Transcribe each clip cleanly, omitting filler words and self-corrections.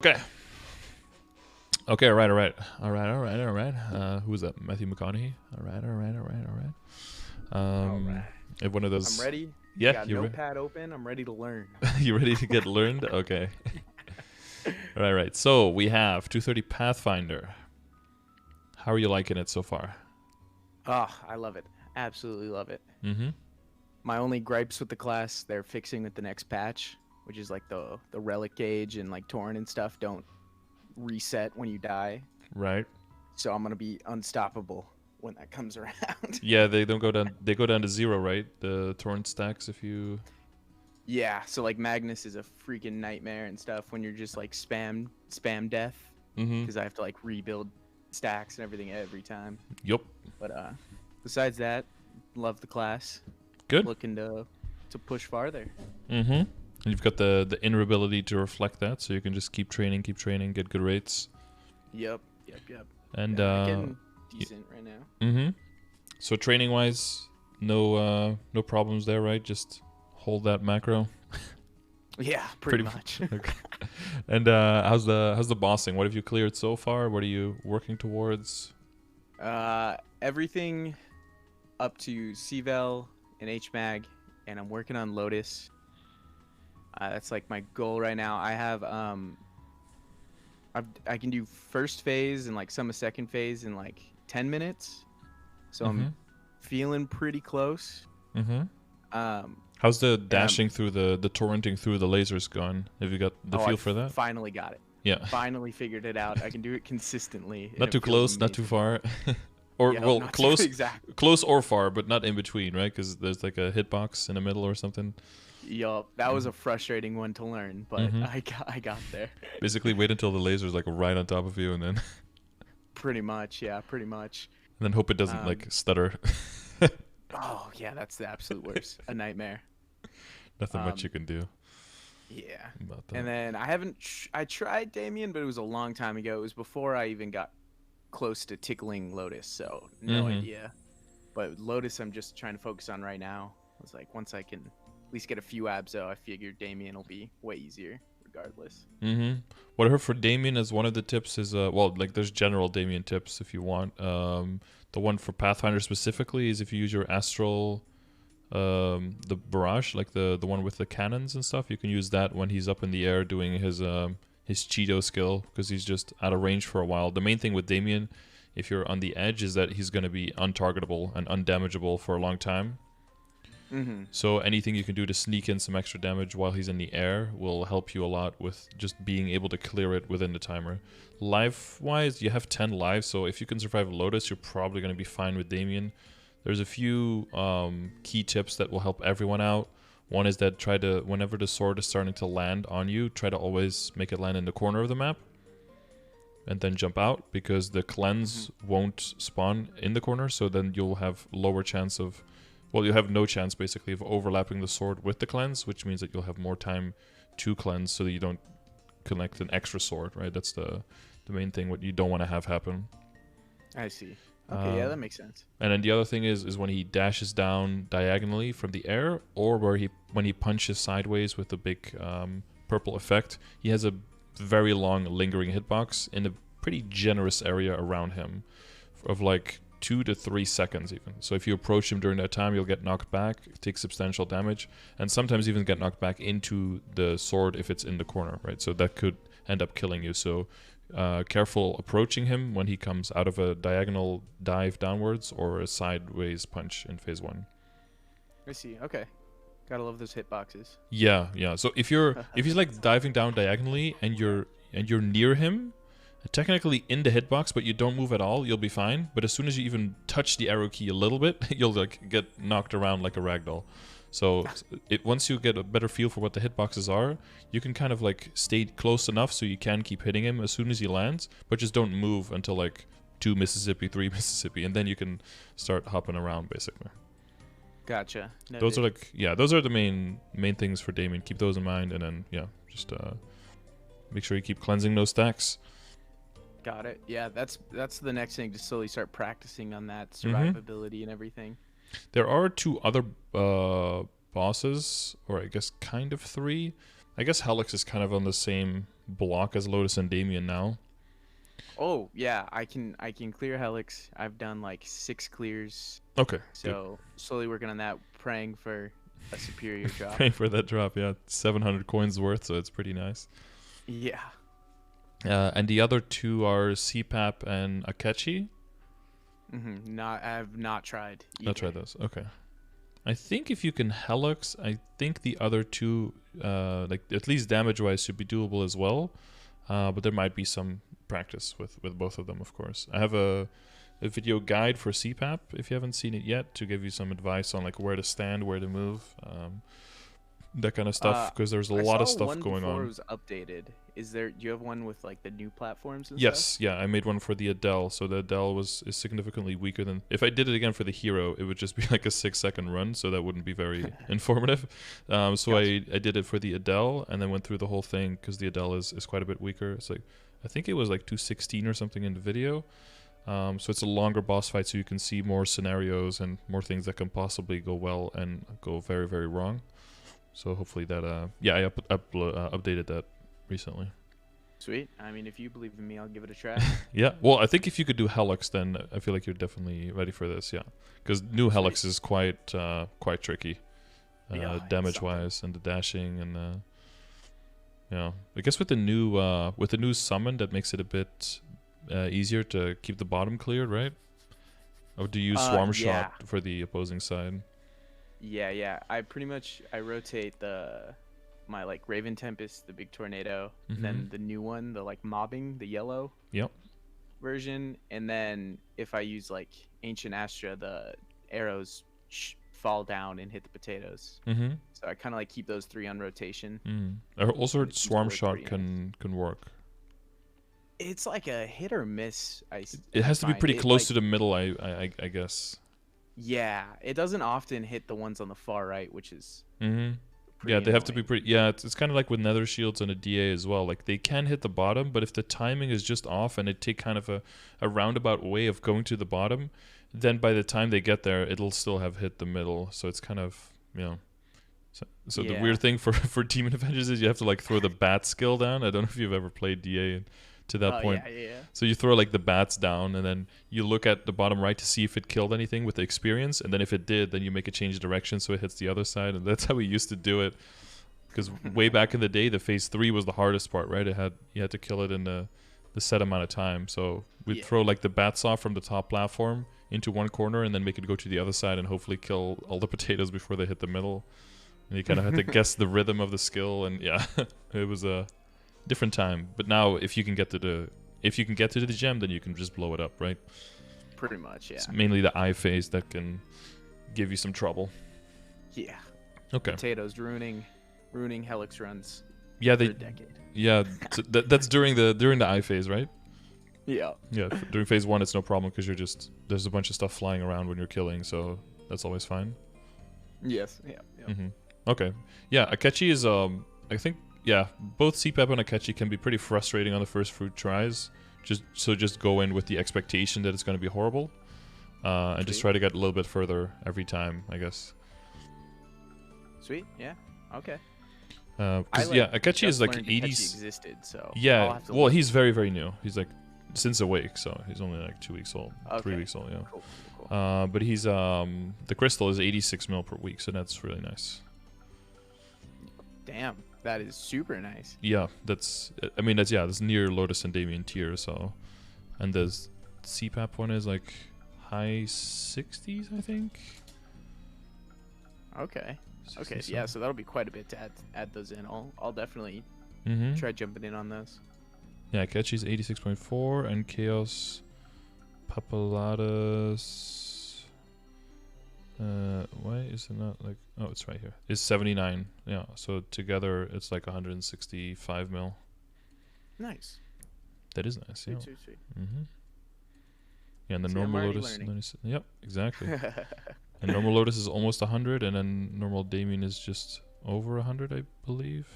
Okay. Okay, all right. Who was that? Matthew McConaughey? All right. All right. If one of I'm those... ready. Yeah, Got you ready? notepad open. I'm ready to learn. You ready to get learned? Okay. Right. So, we have 230 Pathfinder. How are you liking it so far? Oh, I love it. Absolutely love it. Mm-hmm. My only gripes with the class they're fixing with the next patch, which is like the relic gauge and like Torrent and stuff don't reset when you die. Right. So I'm gonna be unstoppable when that comes around. Yeah, they don't go down... They go down to 0, right? The torrent stacks if you... Yeah, so like Magnus is a freaking nightmare and stuff when you're just like spam death Mm-hmm. because I have to like rebuild stacks and everything every time. Yup. But besides that, love the class. Good. Looking to push farther. Mm-hmm. And you've got the inner ability to reflect that, so you can just keep training, get good rates. Yep. And Yeah, getting decent right now. mm-hmm. So training wise, no problems there, right? Just hold that macro. Yeah, pretty much. Okay. And how's the bossing? What have you cleared so far? What are you working towards? Everything up to CVEL and HMAG, and I'm working on Lotus. That's like my goal right now. I have I can do first phase and like some of second phase in like 10 minutes, so I'm feeling pretty close. Mm-hmm. Um, How's the dashing through the torrenting through the lasers gone? Have you got the feel for that? Finally got it. Yeah. Finally figured it out. I can do it consistently. Not too close, not too far. Or yeah, well, close, exactly. Close or far, but not in between, right? Because there's like a hitbox in the middle or something. Yup, that was a frustrating one to learn, but I got there. Basically, wait until the laser's like right on top of you, and then Pretty much, yeah, pretty much. and then hope it doesn't like stutter. Oh yeah, that's the absolute worst. A nightmare. Nothing much you can do. Yeah. About that. And then I tried Damien, but it was a long time ago. It was before I even got close to tickling Lotus, so no idea. But Lotus, I'm just trying to focus on right now. I was like, once I can at least get a few abs, I figure Damien will be way easier, regardless. What I heard for Damien as one of the tips is well, like there's general Damien tips if you want. The one for Pathfinder specifically is if you use your astral, the barrage, like the one with the cannons and stuff, you can use that when he's up in the air doing his Cheeto skill, because he's just out of range for a while. The main thing with Damien, if you're on the edge, is that he's going to be untargetable and undamageable for a long time. So anything you can do to sneak in some extra damage while he's in the air will help you a lot with just being able to clear it within the timer. Life-wise, you have 10 lives, so if you can survive Lotus, you're probably going to be fine with Damien. There's a few key tips that will help everyone out. One is that try to, whenever the sword is starting to land on you, try to always make it land in the corner of the map and then jump out, because the cleanse won't spawn in the corner, so then you'll have lower chance of... Well, you have no chance, basically, of overlapping the sword with the cleanse, which means that you'll have more time to cleanse so that you don't connect an extra sword, right? That's the main thing, what you don't want to have happen. I see. Okay, yeah, that makes sense. And then the other thing is when he dashes down diagonally from the air, or when he punches sideways with the big purple effect, he has a very long lingering hitbox in a pretty generous area around him of like 2 to 3 seconds even. So if you approach him during that time, you'll get knocked back, take substantial damage, and sometimes even get knocked back into the sword if it's in the corner, right? So that could end up killing you. So careful approaching him when he comes out of a diagonal dive downwards or a sideways punch in phase 1. I see. Okay. Gotta love those hitboxes. Yeah. So if he's like diving down diagonally and you're near him, technically in the hitbox, but you don't move at all, you'll be fine. But as soon as you even touch the arrow key a little bit, you'll like get knocked around like a ragdoll. So once you get a better feel for what the hitboxes are, you can kind of like stay close enough so you can keep hitting him as soon as he lands, but just don't move until like 2 Mississippi, 3 Mississippi, and then you can start hopping around basically. Gotcha. Those are the main things for Damien. Keep those in mind, and then just make sure you keep cleansing those stacks. Got it. Yeah, that's the next thing, to slowly start practicing on that survivability and everything. There are 2 other bosses, or I guess kind of 3. I guess Helix is kind of on the same block as Lotus and Damien now. Oh yeah, I can clear Helix. I've done like 6 clears, Okay, so slowly working on that, praying for a superior drop. praying for that drop. Yeah, 700 coins worth, so it's pretty nice. Yeah. And the other two are CPAP and Akechi. I've not tried. Not tried those. Okay. I think if you can Helix, I think the other two, like at least damage-wise, should be doable as well. But there might be some practice with both of them, of course. I have a video guide for CPAP, if you haven't seen it yet, to give you some advice on like where to stand, where to move, that kind of stuff, because there's a lot of stuff going on. It was updated. Do you have one with like the new platforms and yes, stuff? Yeah, I made one for the Adele, so the Adele is significantly weaker than... If I did it again for the Hero, it would just be like a 6-second run, so that wouldn't be very informative. So gotcha. I did it for the Adele, and then went through the whole thing, because the Adele is quite a bit weaker. It's like, I think it was like 216 or something in the video. So it's a longer boss fight, so you can see more scenarios and more things that can possibly go well and go very, very wrong. So hopefully that, I updated that recently. Sweet. I mean, if you believe in me, I'll give it a try. Yeah. Well, I think if you could do Helix, then I feel like you're definitely ready for this. Yeah, because new Helix is quite tricky, damage-wise, and the dashing, and I guess with the new summon, that makes it a bit easier to keep the bottom cleared, right? Or do you use Swarm Shot for the opposing side? Yeah. I rotate my like Raven Tempest, the big tornado, and then the new one, the like mobbing, the yellow version, and then if I use like Ancient Astra, the arrows fall down and hit the potatoes. So I kind of like keep those 3 on rotation. I also heard Swarm Shot can work. It's like a hit or miss. It has to be pretty close to the middle, I guess. Yeah, it doesn't often hit the ones on the far right, which is yeah, they have to be pretty... Yeah, it's kind of like with Nether Shields and a DA as well. Like, they can hit the bottom, but if the timing is just off and they take kind of a roundabout way of going to the bottom, then by the time they get there, it'll still have hit the middle. So it's kind of, So the weird thing for Demon Avengers is you have to, like, throw the bat skill down. I don't know if you've ever played DA to that point. Yeah. So you throw, like, the bats down, and then you look at the bottom right to see if it killed anything with the experience, and then if it did, then you make a change of direction so it hits the other side, and that's how we used to do it. Because way back in the day, the phase 3 was the hardest part, right? You had to kill it in the set amount of time. So we'd throw, like, the bat saw from the top platform into one corner, and then make it go to the other side, and hopefully kill all the potatoes before they hit the middle. And you kind of had to guess the rhythm of the skill, and it was a different time. But now, if you can get to the gem, then you can just blow it up, right? Pretty much, yeah. It's mainly the eye phase that can give you some trouble. Yeah. Okay. Potatoes ruining Helix runs. Yeah, for a decade. Yeah, so that's during the eye phase, right? Yeah. Yeah. During phase 1, it's no problem because there's a bunch of stuff flying around when you're killing, so that's always fine. Yes. Yeah. Okay. Yeah, Akechi is I think both CPAP and Akechi can be pretty frustrating on the first few tries. Just go in with the expectation that it's going to be horrible, and just try to get a little bit further every time, I guess. Sweet. Yeah. Okay. Akechi is like 80s. Existed, so yeah. Well, he's very, very new. He's like since Awake, so he's only like 2 weeks old, 3 weeks old. Yeah. Cool. But he's the crystal is 86 mil per week, so that's really nice. Damn, that is super nice. Yeah, that's near Lotus and Damien tier, so, and the CPAP one is like high 60s, I think. Okay. Okay, yeah, so that'll be quite a bit to add those in. I'll definitely try jumping in on those. Yeah, Akechi's 86.4 and Chaos Papaladas. Why is it not like... Oh, it's right here. It's 79. Yeah, so together it's like 165 mil. Nice. That is nice, yeah. Sweet. Yeah, and the normal Lotus... Yep, exactly. And normal Lotus is almost 100, and then normal Damien is just over 100, I believe.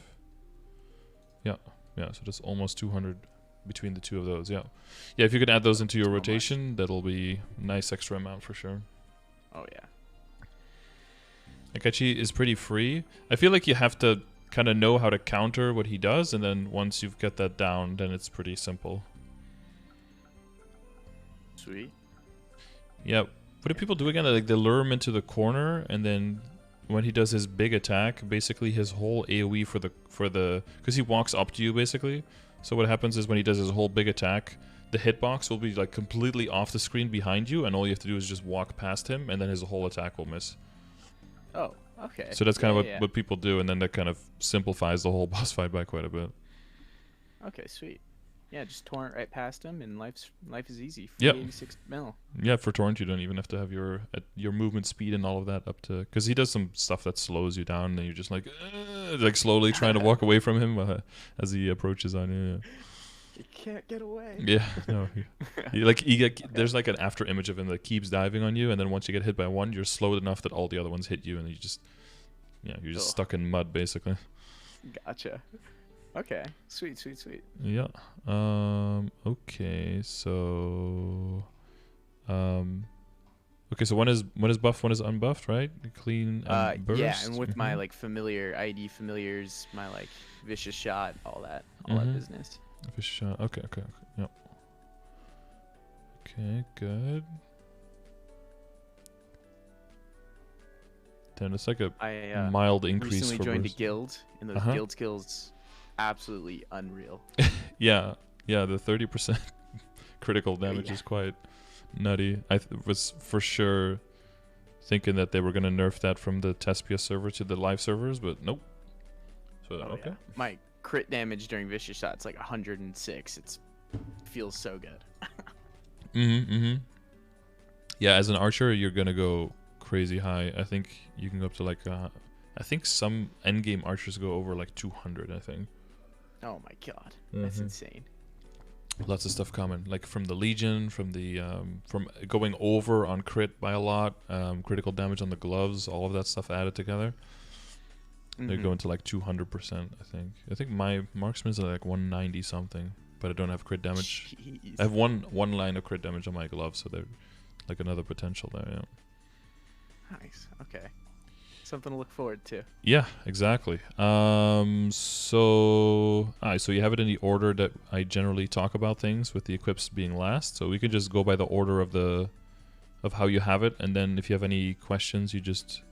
Yeah, so that's almost 200 between the two of those, yeah. Yeah, if you could add those into your rotation, that'll be a nice extra amount for sure. Oh, yeah. Akechi is pretty free. I feel like you have to kind of know how to counter what he does, and then once you've got that down, then it's pretty simple. Sweet. Yeah. What do people do again? Like they lure him into the corner, and then when he does his big attack, basically his whole AoE for the because he walks up to you basically. So what happens is when he does his whole big attack, the hitbox will be like completely off the screen behind you, and all you have to do is just walk past him, and then his whole attack will miss. Oh, okay. So that's kind of what people do, and then that kind of simplifies the whole boss fight by quite a bit. Okay, sweet. Yeah, just torrent right past him, and life is easy. For Yep. 86 mil. Yeah, for torrent you don't even have to have your movement speed and all of that up to, because he does some stuff that slows you down, and you're just like slowly trying to walk away from him as he approaches on you. Yeah. You can't get away. Yeah, no. There's like an after image of him that keeps diving on you, and then once you get hit by one, you're slowed enough that all the other ones hit you, and you're just stuck in mud basically. Gotcha. Okay. Sweet. Yeah. Okay. So. Okay. So one is buffed, one is unbuffed, right? Clean and burst. Yeah, and with my like familiar ID familiars, my like vicious shot, all that business. Vicious shot. Okay. Yep. Okay. Good. Then it's like a mild increase. Recently for joined burst. a guild, and those guild skills, absolutely unreal. Yeah. The 30% critical damage is quite nutty. I was for sure thinking that they were going to nerf that from the Tespia server to the live servers, but nope. So okay. Yeah. My crit damage during vicious shot's like 106. It feels so good. Yeah, as an archer, you're gonna go crazy high. I think you can go up to like I think some endgame archers go over like 200. I think. Oh my god, that's insane. Lots of stuff coming, like from the Legion, from the from going over on crit by a lot, critical damage on the gloves, all of that stuff added together. They're going to like 200%. I think my marksman's are like 190 something, but I don't have crit damage. Jeez. I have one line of crit damage on my gloves, so they're like another potential there. Yeah. Nice. Okay. Something to look forward to. Yeah, exactly. So you have it in the order that I generally talk about things, with the equips being last. So we could just go by the order of how you have it, and then if you have any questions, you just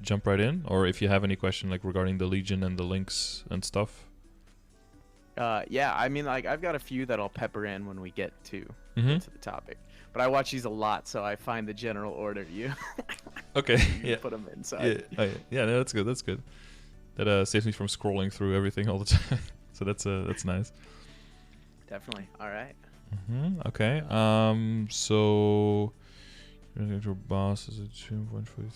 jump right in. Or if you have any question like regarding the Legion and the links and stuff. Yeah, I mean, like I've got a few that I'll pepper in when we get to the topic. But I watch these a lot, so I find the general order you. Okay. Yeah. Put them inside. Yeah. No, that's good. That's good. That saves me from scrolling through everything all the time. So that's nice. Definitely. All right. Okay. So your boss is a 2.43.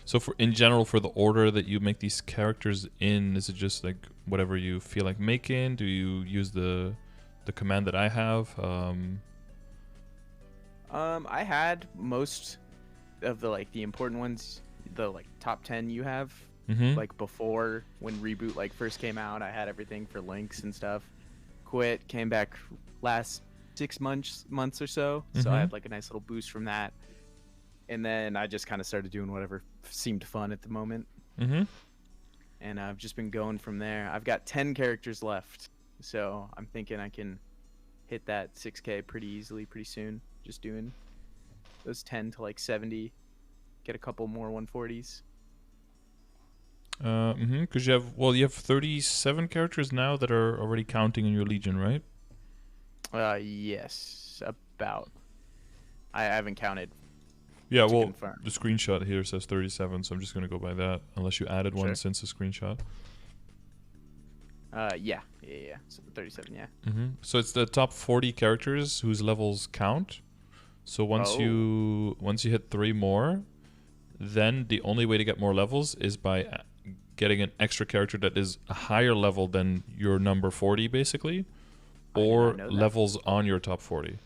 So in general, for the order that you make these characters in, is it just like whatever you feel like making? Do you use the command that I have? I had most of the important ones, the like top 10 you have, like before when Reboot like first came out. I had everything for links and stuff. Quit, came back last 6 months or so. So I had like a nice little boost from that. And then I just kind of started doing whatever seemed fun at the moment. And I've just been going from there. I've got 10 characters left. So I'm thinking I can hit that 6K pretty easily pretty soon. Just doing those 10 to like 70. Get a couple more 140s. Because you have 37 characters now that are already counting in your Legion, right? Yes, about. I haven't counted. Yeah, well, confirm. The screenshot here says 37, so I'm just going to go by that, unless you added one since the screenshot. Yeah. So 37, yeah. So it's the top 40 characters whose levels count. So once you hit 3 more, then the only way to get more levels is by getting an extra character that is a higher level than your number 40, basically, or levels on your top 40.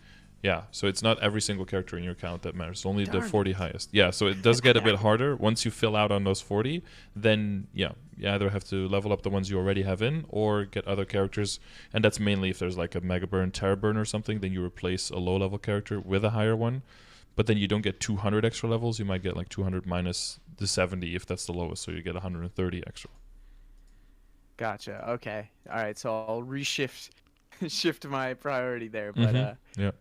Yeah, so it's not every single character in your count that matters. Only the 40 highest. Yeah, so it does get a bit harder. Once you fill out on those 40, then you either have to level up the ones you already have in or get other characters. And that's mainly if there's like a Mega Burn, Terra Burn or something, then you replace a low-level character with a higher one. but then you don't get 200 extra levels. You might get like 200 minus the 70 if that's the lowest, so you get 130 extra. Gotcha. Okay. All right. So I'll reshift shift my priority there, but Yeah.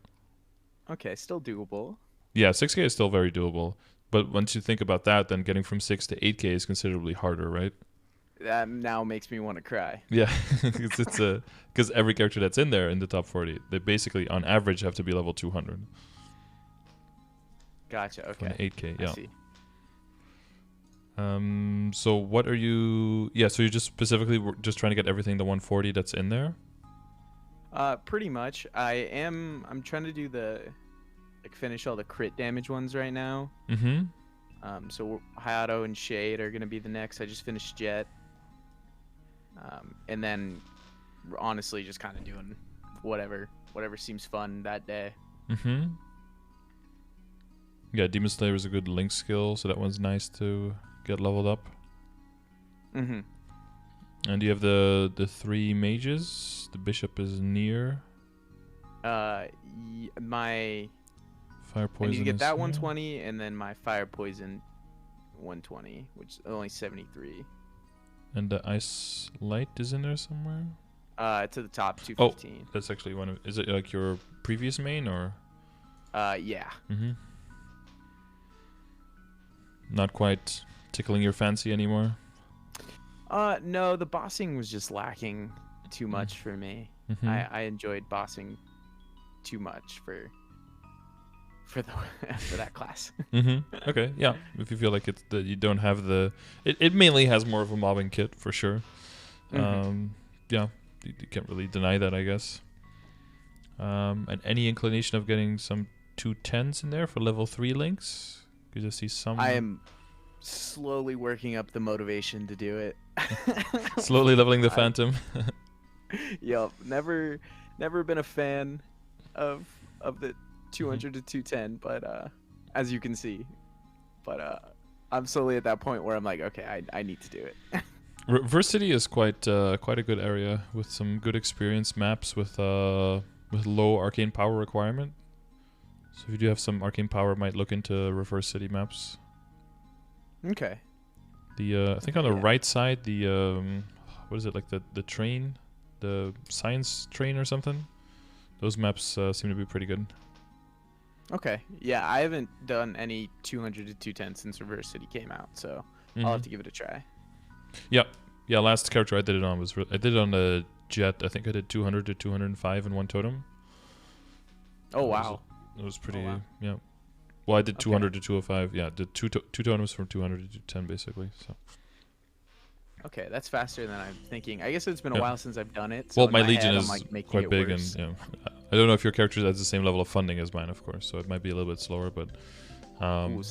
okay, still doable. Yeah, 6K is still very doable. But once you think about that, then getting from 6 to 8K is considerably harder, right? That now makes me want to cry. Yeah, it's because every character that's in there in the top 40, they basically on average have to be level 200 Gotcha. for Okay. an 8K. I Yeah. see. So what are you? Yeah. So you're just specifically just trying to get everything the 140 that's in there. Pretty much. I'm trying to do finish all the crit damage ones right now. Mm-hmm. So Hayato and Shade are gonna be the next. I just finished Jet. And then honestly just kind of doing whatever seems fun that day. Mm-hmm. Yeah, Demon Slayer is a good link skill, so that one's nice to get leveled up. Mm-hmm. And you have the 3 mages. The bishop is near. My Fire poison. I need to get is that here. 120, and then my fire poison 120, which is only 73. And the ice light is in there somewhere. To the top 215. That's actually one of. Is it like your previous main or? Yeah. Mm-hmm. Not quite tickling your fancy anymore. No, the bossing was just lacking too much for me. Mm-hmm. I enjoyed bossing too much for that class. Mm-hmm. Okay, yeah. If you feel like it's that you don't have it mainly has more of a mobbing kit for sure. Mm-hmm. Yeah, you can't really deny that, I guess. And any inclination of getting some 210s in there for level 3 links? You just see some. I am slowly working up the motivation to do it. Slowly leveling the Phantom. Yep, never been a fan of the 200 to 210, but as you can see, I'm slowly at that point where I'm like, okay, I need to do it. Reverse City is quite a good area with some good experience maps with low arcane power requirement. So if you do have some arcane power, might look into Reverse City maps. Okay. I think on the right side, what is it, like the train, the science train or something? Those maps seem to be pretty good. Okay. Yeah, I haven't done any 200 to 210 since Reverse City came out, so I'll have to give it a try. Yeah. Last character I did it on I did it on the Jet. I think I did 200 to 205 in one totem. Oh wow. It was pretty. wow. Yeah. Well, I did 200 to 205. Yeah, did two totems from 200 to 210 basically. So. Okay, that's faster than I'm thinking. I guess it's been a while since I've done it. So Well, in my head, Legion is I'm, like, quite big, worse. and I don't know if your character has the same level of funding as mine, of course. So it might be a little bit slower, but. Ooh,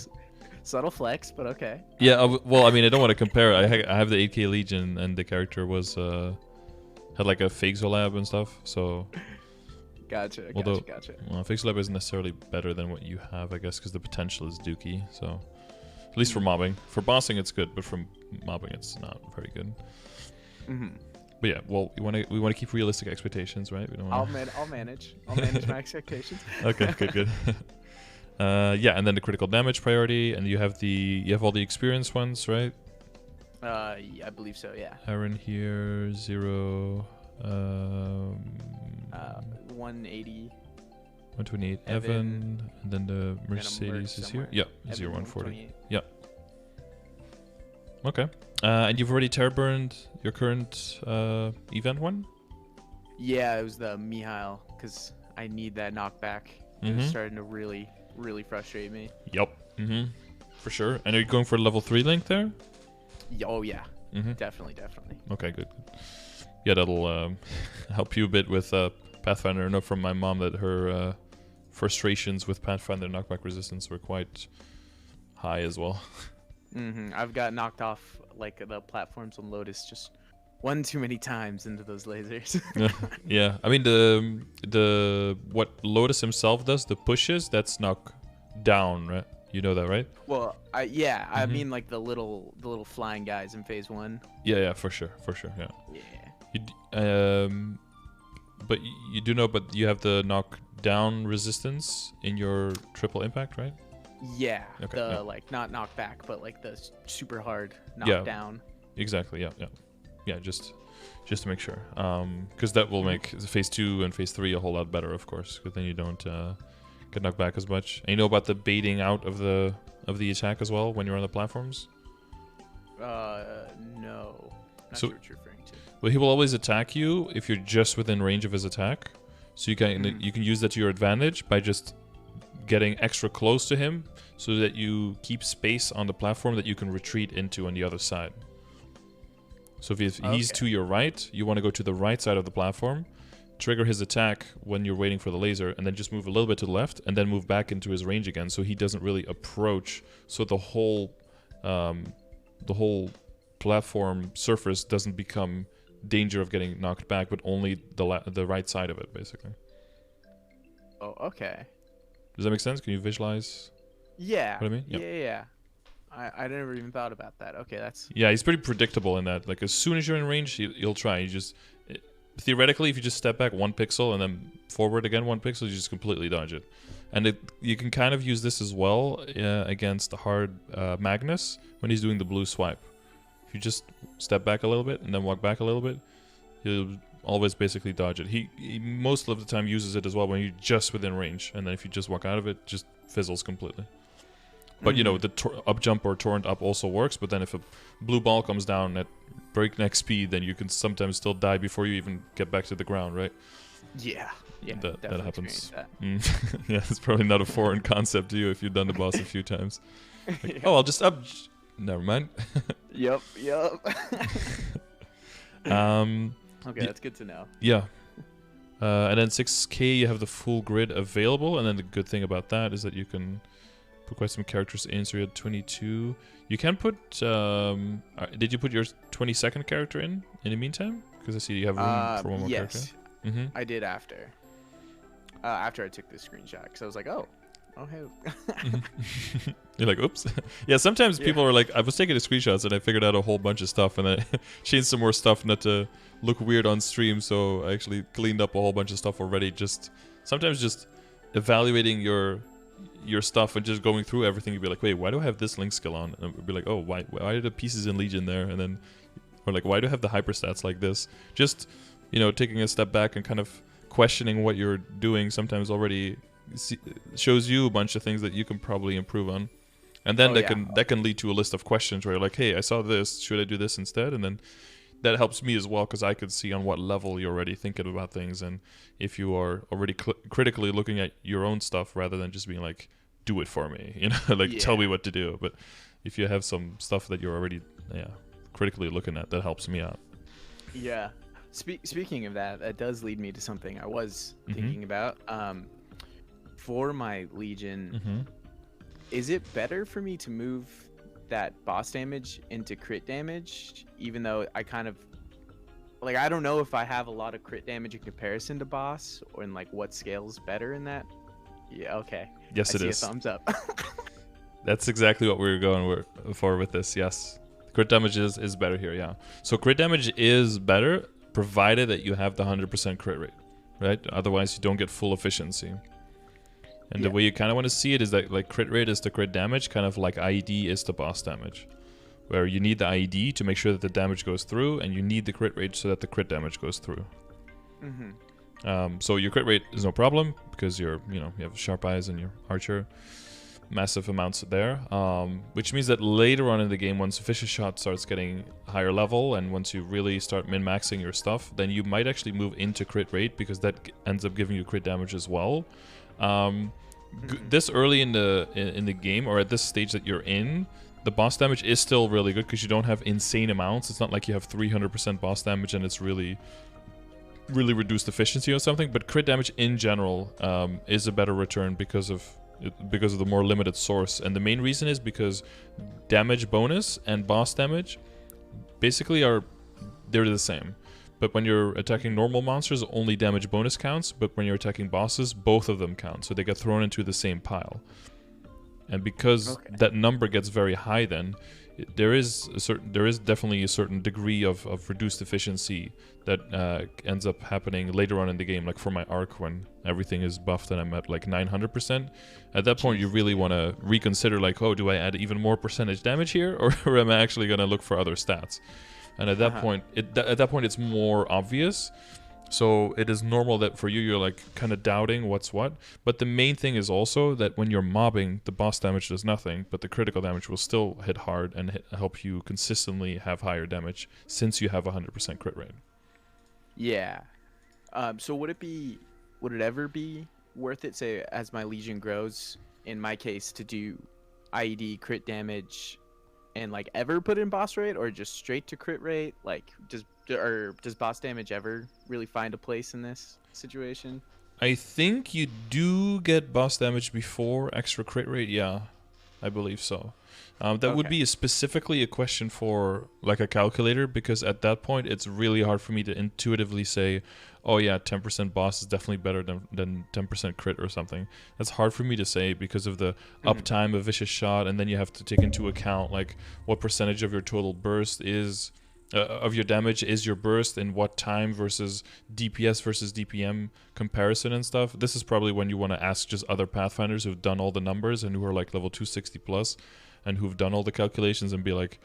subtle flex, but okay. Yeah, well, I mean, I don't want to compare. I have the 8K Legion, and the character was had like a Fixolab and stuff. So. Gotcha. Well, Fixolab isn't necessarily better than what you have, I guess, because the potential is dookie. So, at least for mobbing, for bossing it's good, but from mobbing it's not very good. Mm-hmm. But yeah, well, we want to keep realistic expectations, right? We don't wanna... I'll manage. I'll manage my expectations. Okay, good. Yeah, and then the critical damage priority, and you have all the experience ones, right? Yeah, I believe so. Yeah. Aaron here, 0. 180. 128. Evan, and then the Mercedes is here. Yeah, Evan, 0 140. 128. Yeah. Okay. And you've already terror burned your current event one? Yeah, it was the Mihail, because I need that knockback. It was starting to really, really frustrate me. Yep. For sure. And are you going for level 3 link there? Oh yeah. Definitely. Okay, good. Yeah, that'll help you a bit with Pathfinder. I know from my mom that her frustrations with Pathfinder knockback resistance were quite high as well. I've got knocked off like the platforms on Lotus just one too many times into those lasers. Yeah, I mean the what Lotus himself does, the pushes, that's knock down, right? You know that, right? Well, I mean like the little flying guys in phase 1. Yeah, for sure, yeah. Yeah. But you do know, but you have the knockdown resistance in your triple impact, right? Yeah. Okay, The yeah. like not knockback, but like the super hard Yeah. knockdown. Exactly. Yeah. Yeah. Yeah. Just to make sure, because that will make phase 2 and phase 3 a whole lot better, of course, because then you don't get knocked back as much. And you know about the baiting out of the attack as well when you're on the platforms. No. Not So- sure what you're referring to. Well, he will always attack you if you're just within range of his attack. So you can use that to your advantage by just getting extra close to him, so that you keep space on the platform that you can retreat into on the other side. So if he's to your right, you want to go to the right side of the platform, trigger his attack when you're waiting for the laser, and then just move a little bit to the left, and then move back into his range again, so he doesn't really approach. So the whole platform surface doesn't become danger of getting knocked back, but only the right side of it, basically. Oh, okay. Does that make sense? Can you visualize? Yeah. What I mean? Yeah. Yeah. Yeah. I never even thought about that. Okay, that's. Yeah, he's pretty predictable in that. Like, as soon as you're in range, he'll try. Theoretically, if you just step back 1 pixel and then forward again 1 pixel, you just completely dodge it. And you can kind of use this as well against the hard Magnus when he's doing the blue swipe. If you just step back a little bit and then walk back a little bit, he'll always basically dodge it. He most of the time uses it as well when you're just within range, and then if you just walk out of it, just fizzles completely. But you know, the up jump or torrent up also works, but then if a blue ball comes down at breakneck speed, then you can sometimes still die before you even get back to the ground, right? Yeah. Yeah. That definitely happens. experienced that. Yeah, it's probably not a foreign concept to you if you've done the boss a few times. Like, oh, I'll just up. Never mind. Yep. Okay, that's good to know. Yeah. And then 6K, you have the full grid available, and then the good thing about that is that you can put quite some characters in. So you had 22. You can put. Did you put your 22nd character in the meantime? Because I see you have room for one more character. Yes, I did after. After I took the screenshot, because I was like, oh hey. You're like, oops. Yeah, sometimes people are like, I was taking the screenshots and I figured out a whole bunch of stuff, and I changed some more stuff not to look weird on stream, so I actually cleaned up a whole bunch of stuff already. Sometimes just evaluating your stuff and just going through everything, you'd be like, wait, why do I have this link skill on? And it'd be like, oh, why are the pieces in Legion there? And then, or like, why do I have the hyperstats like this? Just, taking a step back and kind of questioning what you're doing sometimes already shows you a bunch of things that you can probably improve on. And then that can lead to a list of questions where you're like, hey, I saw this, should I do this instead? And then that helps me as well, because I could see on what level you're already thinking about things, and if you are already critically looking at your own stuff rather than just being like, do it for me, tell me what to do. But if you have some stuff that you're already critically looking at, that helps me out. Yeah. Speaking of that, that does lead me to something I was thinking about. For my Legion, is it better for me to move that boss damage into crit damage, even though I kind of like, I don't know if I have a lot of crit damage in comparison to boss, or in like what scales better in that? Yeah, okay. Yes, I it see is. A thumbs up. That's exactly what we were going for with this. Yes, crit damage is better here. Yeah, so crit damage is better provided that you have the 100% crit rate, right? Otherwise, you don't get full efficiency. And the way you kind of want to see it is that like crit rate is to crit damage, kind of like IED is to boss damage, where you need the IED to make sure that the damage goes through, and you need the crit rate so that the crit damage goes through. So your crit rate is no problem because you have sharp eyes and your archer, massive amounts there, which means that later on in the game, once Vicious Shot starts getting higher level, and once you really start min-maxing your stuff, then you might actually move into crit rate, because that ends up giving you crit damage as well. This early in the game, or at this stage that you're in, the boss damage is still really good because you don't have insane amounts. It's not like you have 300% boss damage and it's really reduced efficiency or something. But crit damage in general is a better return because of the more limited source. And the main reason is because damage bonus and boss damage basically they're the same. But when you're attacking normal monsters, only damage bonus counts. But when you're attacking bosses, both of them count. So they get thrown into the same pile. And because that number gets very high then, there is definitely a certain degree of reduced efficiency that ends up happening later on in the game. Like for my arc, when everything is buffed and I'm at like 900%, at that point you really want to reconsider, like, oh, do I add even more percentage damage here, or am I actually going to look for other stats? And at that point, it's more obvious. So it is normal that for you, you're like kind of doubting what's what. But the main thing is also that when you're mobbing, the boss damage does nothing, but the critical damage will still hit hard and help you consistently have higher damage since you have 100% crit rate. Yeah. So would it ever be worth it, say, as my Legion grows, in my case, to do IED crit damage and like ever put in boss rate, or just straight to crit rate? Like, does boss damage ever really find a place in this situation? I think you do get boss damage before extra crit rate. Yeah, I believe so. That would be specifically a question for like a calculator, because at that point it's really hard for me to intuitively say, oh yeah, 10% boss is definitely better than 10% crit or something. That's hard for me to say because of the uptime of Vicious Shot, and then you have to take into account like what percentage of your total burst is of your damage is your burst, and what time versus DPS versus DPM comparison and stuff. This is probably when you want to ask just other Pathfinders who've done all the numbers and who are like level 260 plus and who've done all the calculations, and be like,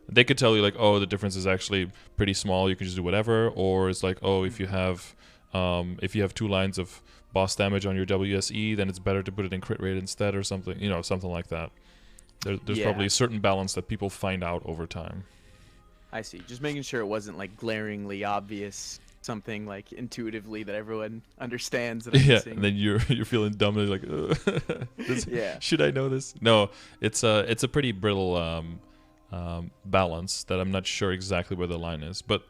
they could tell you like, oh, the difference is actually pretty small, you can just do whatever. Or it's like, oh, if you have 2 lines of boss damage on your WSE, then it's better to put it in crit rate instead, or something, something like that. There's probably a certain balance that people find out over time. I see. Just making sure it wasn't like glaringly obvious, something like intuitively that everyone understands. That and then you're feeling dumb and like, should I know this? No, it's a pretty brittle balance that I'm not sure exactly where the line is. But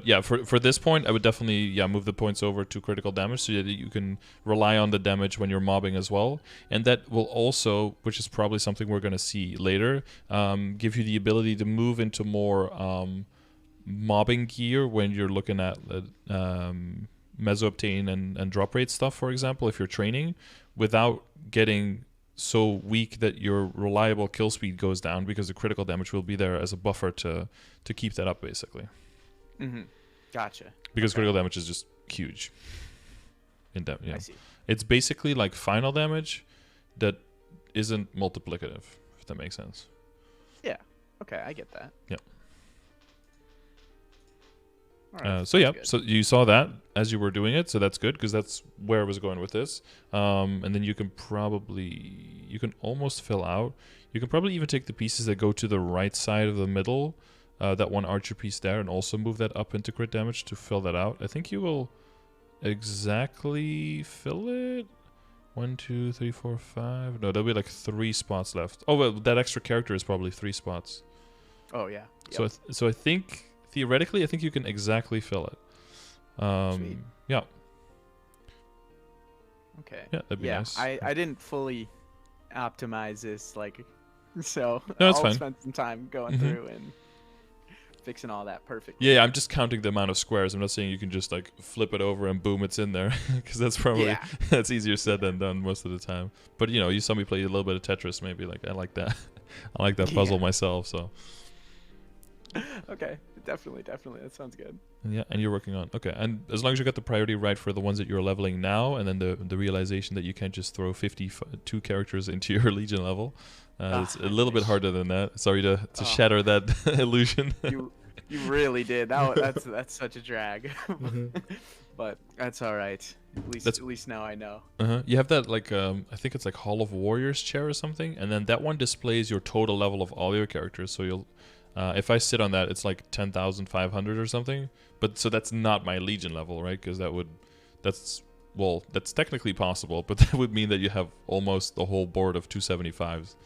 yeah, for this point, I would definitely move the points over to critical damage so that you can rely on the damage when you're mobbing as well. And that will also, which is probably something we're going to see later, give you the ability to move into more mobbing gear when you're looking at meso-obtain and drop rate stuff, for example, if you're training, without getting so weak that your reliable kill speed goes down, because the critical damage will be there as a buffer to keep that up, basically. Gotcha. Because critical damage is just huge. I see. It's basically like final damage that isn't multiplicative, if that makes sense. Yeah. Okay, I get that. Yep. All right, so you saw that as you were doing it, so that's good, because that's where I was going with this. And then you can almost fill out. You can probably even take the pieces that go to the right side of the middle, that one archer piece there, and also move that up into crit damage to fill that out. I think you will exactly fill it. 1, 2, 3, 4, 5. No, there'll be like 3 spots left. Oh well, that extra character is probably 3 spots. Oh yeah. Yep. So I think theoretically, I think you can exactly fill it. Sweet. Yeah. Okay. Yeah, that'd be nice. I didn't fully optimize this, like, so no, it's I'll fine. spend some time going through and fixing all that perfectly. Yeah, I'm just counting the amount of squares. I'm not saying you can just like flip it over and boom, it's in there, because that's probably that's easier said than done most of the time. But you saw me play a little bit of Tetris, maybe. Like, I like that. I like that puzzle myself. So. Okay, definitely, that sounds good. Yeah, and you're working on and as long as you got the priority right for the ones that you're leveling now, and then the realization that you can't just throw 52 characters into your Legion level. It's a little bit harder than that. Sorry to shatter that illusion. You really did. That's such a drag. But that's all right. At least now I know. You have that like I think it's like Hall of Warriors chair or something, and then that one displays your total level of all your characters. So you'll if I sit on that, it's like 10,500 or something. But so that's not my Legion level, right? Because that's technically possible, but that would mean that you have almost the whole board of 275s.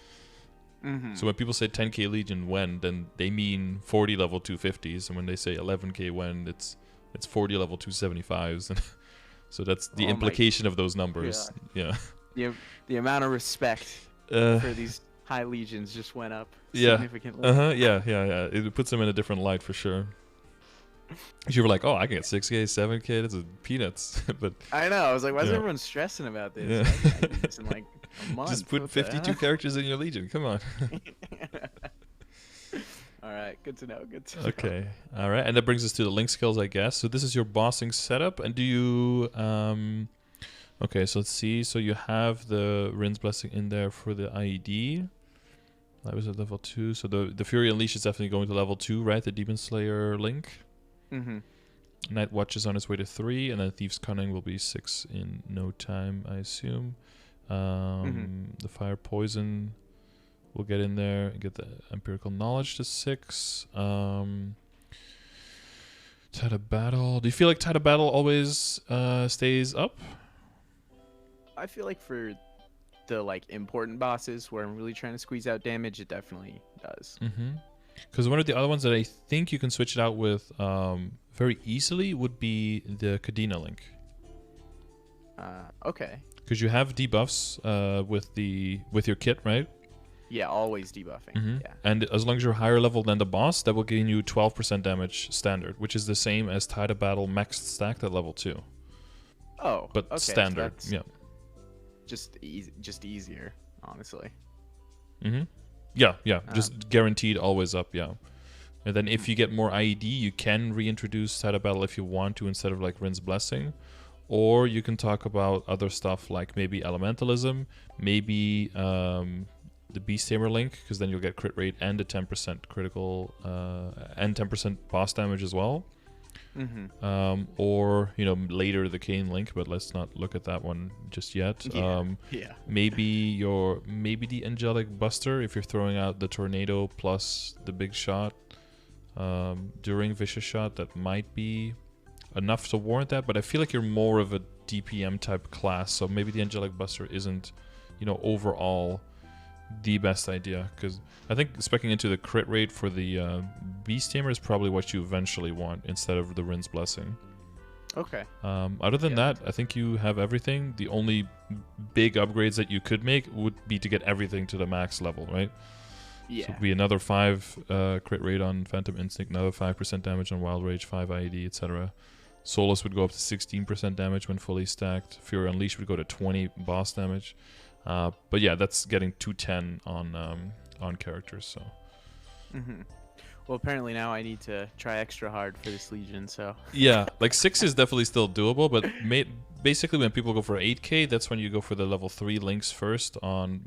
So when people say 10k Legion when, then they mean 40 level 250s, and when they say 11k when, it's 40 level 275s, and so that's the implication of those numbers. God. Yeah. The amount of respect for these high Legions just went up significantly. Yeah. It puts them in a different light for sure. You were like, oh, I can get 6k, 7k, that's peanuts. But I know. I was like, why is everyone stressing about this? Yeah. I can do this in like a month. Just put 52 characters in your Legion. Come on. All right, good to know. Good to know. Okay, all right, and that brings us to the link skills, I guess. So this is your bossing setup, and do you okay, so let's see. So you have the Rin's Blessing in there for the IED. That was at level 2. So the Fury Unleash is definitely going to level 2, right? The Demon Slayer link. Mm-hmm. Night Watch is on its way to 3, and then Thieves' Cunning will be 6 in no time, I assume. The Fire Poison will get in there and get the Empirical Knowledge to 6. Tide of Battle. Do you feel like Tide of Battle always stays up? I feel like for the like important bosses where I'm really trying to squeeze out damage, it definitely does. Because one of the other ones that I think you can switch it out with very easily would be the Kadena link. Okay. Because you have debuffs with your kit, right? Yeah, always debuffing. Yeah. And as long as you're higher level than the boss, that will gain you 12% damage standard, which is the same as Tide of Battle maxed stacked at level 2. Oh, but okay, standard. so Yeah. Just easier, honestly. Yeah. Just guaranteed always up. Yeah. And then if you get more IED, you can reintroduce Tide of Battle if you want to instead of like Rin's Blessing. Or you can talk about other stuff like maybe Elementalism, maybe the Beast Tamer link, because then you'll get crit rate and a 10% critical and 10% boss damage as well. Or later the Kane link, but let's not look at that one just yet. Maybe the Angelic Buster if you're throwing out the Tornado plus the big shot during Vicious Shot, that might be enough to warrant that. But I feel like you're more of a DPM type class, so maybe the Angelic Buster isn't overall the best idea, because I think speccing into the crit rate for the Beast Tamer is probably what you eventually want instead of the Rin's Blessing. Okay. Other than that, I think you have everything. The only big upgrades that you could make would be to get everything to the max level, right? Yeah. So it would be another 5 crit rate on Phantom Instinct, another 5% damage on Wild Rage, 5 IED, etc. Solus would go up to 16% damage when fully stacked. Fury Unleashed would go to 20 boss damage. But yeah, that's getting 210 on characters. So. Well, apparently now I need to try extra hard for this Legion. So. Yeah, like 6 is definitely still doable, but basically when people go for 8k, that's when you go for the level 3 links first.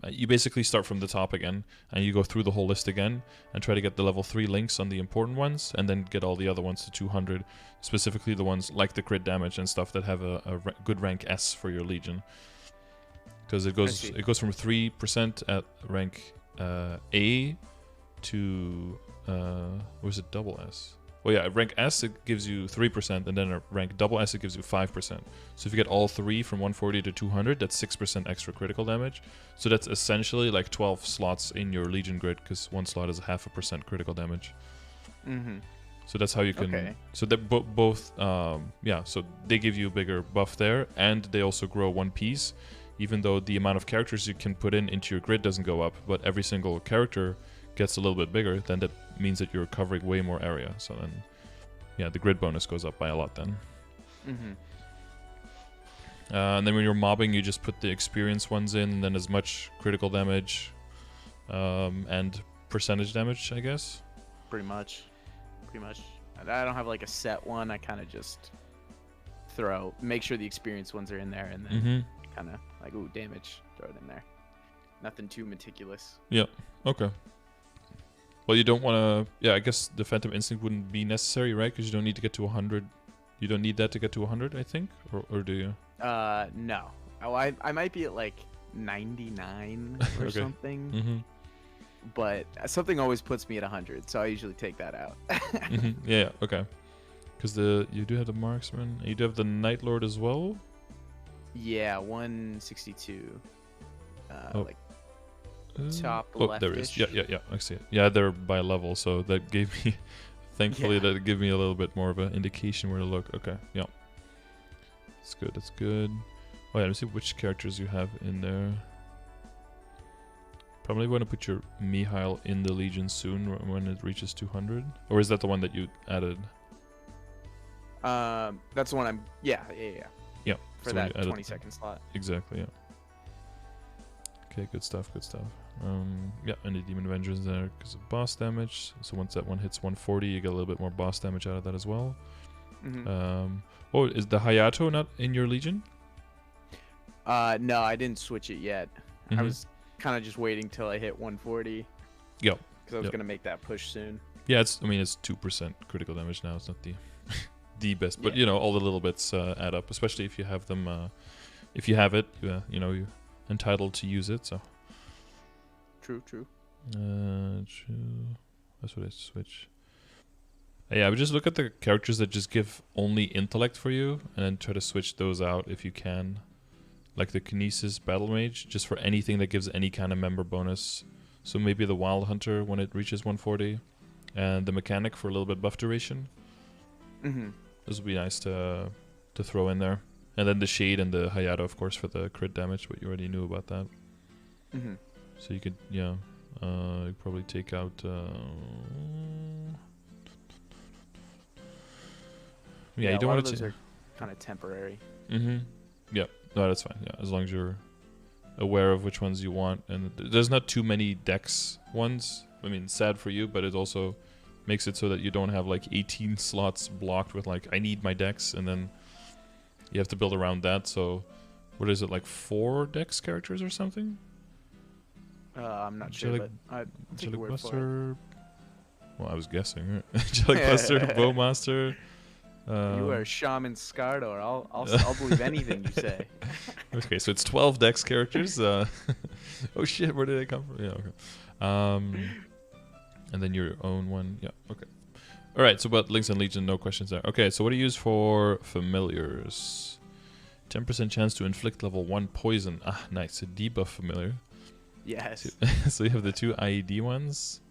You basically start from the top again, and you go through the whole list again and try to get the level 3 links on the important ones, and then get all the other ones to 200. Specifically the ones like the crit damage and stuff that have a good rank S for your Legion. Because it goes from 3% at rank A to was it double S? Well, yeah, at rank S it gives you 3%, and then at rank double S it gives you 5%. So if you get all 3 from 140 to 200, that's 6% extra critical damage. So that's essentially like 12 slots in your Legion grid, because one slot is 0.5% critical damage. So that's how you can. Okay. So that both, so they give you a bigger buff there, and they also grow one piece. Even though the amount of characters you can put into your grid doesn't go up, but every single character gets a little bit bigger, then that means that you're covering way more area. So then, yeah, the grid bonus goes up by a lot then. And then when you're mobbing, you just put the experience ones in, and then as much critical damage and percentage damage, I guess. Pretty much. I don't have like a set one. I kind of just make sure the experience ones are in there, and then kind of like, ooh, damage, throw it in there. Nothing too meticulous. Yeah. Okay. Well, you don't want to. Yeah, I guess the Phantom Instinct wouldn't be necessary, right? Because you don't need to get to 100. You don't need that to get to 100, I think, or do you? No. Oh, I might be at like 99 or something. But something always puts me at 100, so I usually take that out. Yeah. Okay. Because you do have the Marksman, and you do have the Night Lord as well. Yeah, 162. Like top left. Oh, there it is. Yeah. I see it. Yeah, they're by level, so that gave me. Thankfully, that gave me a little bit more of an indication where to look. Okay. Yeah. That's good. Oh yeah, let me see which characters you have in there. Probably want to put your Mihail in the Legion soon when it reaches 200, or is that the one that you added? That's the one I'm. Yeah. Yeah. For that 20-second slot. Exactly. Yeah. Okay, good stuff, good stuff. Yeah, and the Demon Avengers there because of boss damage. So once that one hits 140, you get a little bit more boss damage out of that as well. Oh, is the Hayato not in your Legion? No, I didn't switch it yet. I was kind of just waiting till I hit 140. Yep. Because I was gonna make that push soon. Yeah, it's 2% critical damage now. It's not the best, but you know, all the little bits add up, especially if you have them. If you have it, you know, you're entitled to use it. So. True. True. That's what I switch. Yeah, I would just look at the characters that just give only intellect for you, and then try to switch those out if you can. Like the Kinesis Battle Mage, just for anything that gives any kind of member bonus. So maybe the Wild Hunter when it reaches 140, and the Mechanic for a little bit buff duration. This would be nice to throw in there. And then the Shade and the Hayato, of course, for the crit damage, but you already knew about that. So you could, you probably take out... yeah, you don't want to... Those are kind of temporary. Yeah, no, that's fine. Yeah, as long as you're aware of which ones you want. And there's not too many Dex ones. I mean, sad for you, but it also makes it so that you don't have like 18 slots blocked with like, I need my Dex, and then you have to build around that. So, what is it, like 4 Dex characters or something? I'm not sure, but I take your word for it. Well, I was guessing. Right? Angelic Buster, Bowmaster. You are Shaman Scardor. I'll believe anything you say. Okay, so it's 12 Dex characters. Oh shit, where did they come from? Yeah, okay. And then your own one. Yeah, okay. All right, so about Links and Legion, no questions there. Okay, so what do you use for familiars? 10% chance to inflict level 1 poison. Ah, nice. A debuff familiar. Yes. So you have the 2 IED ones.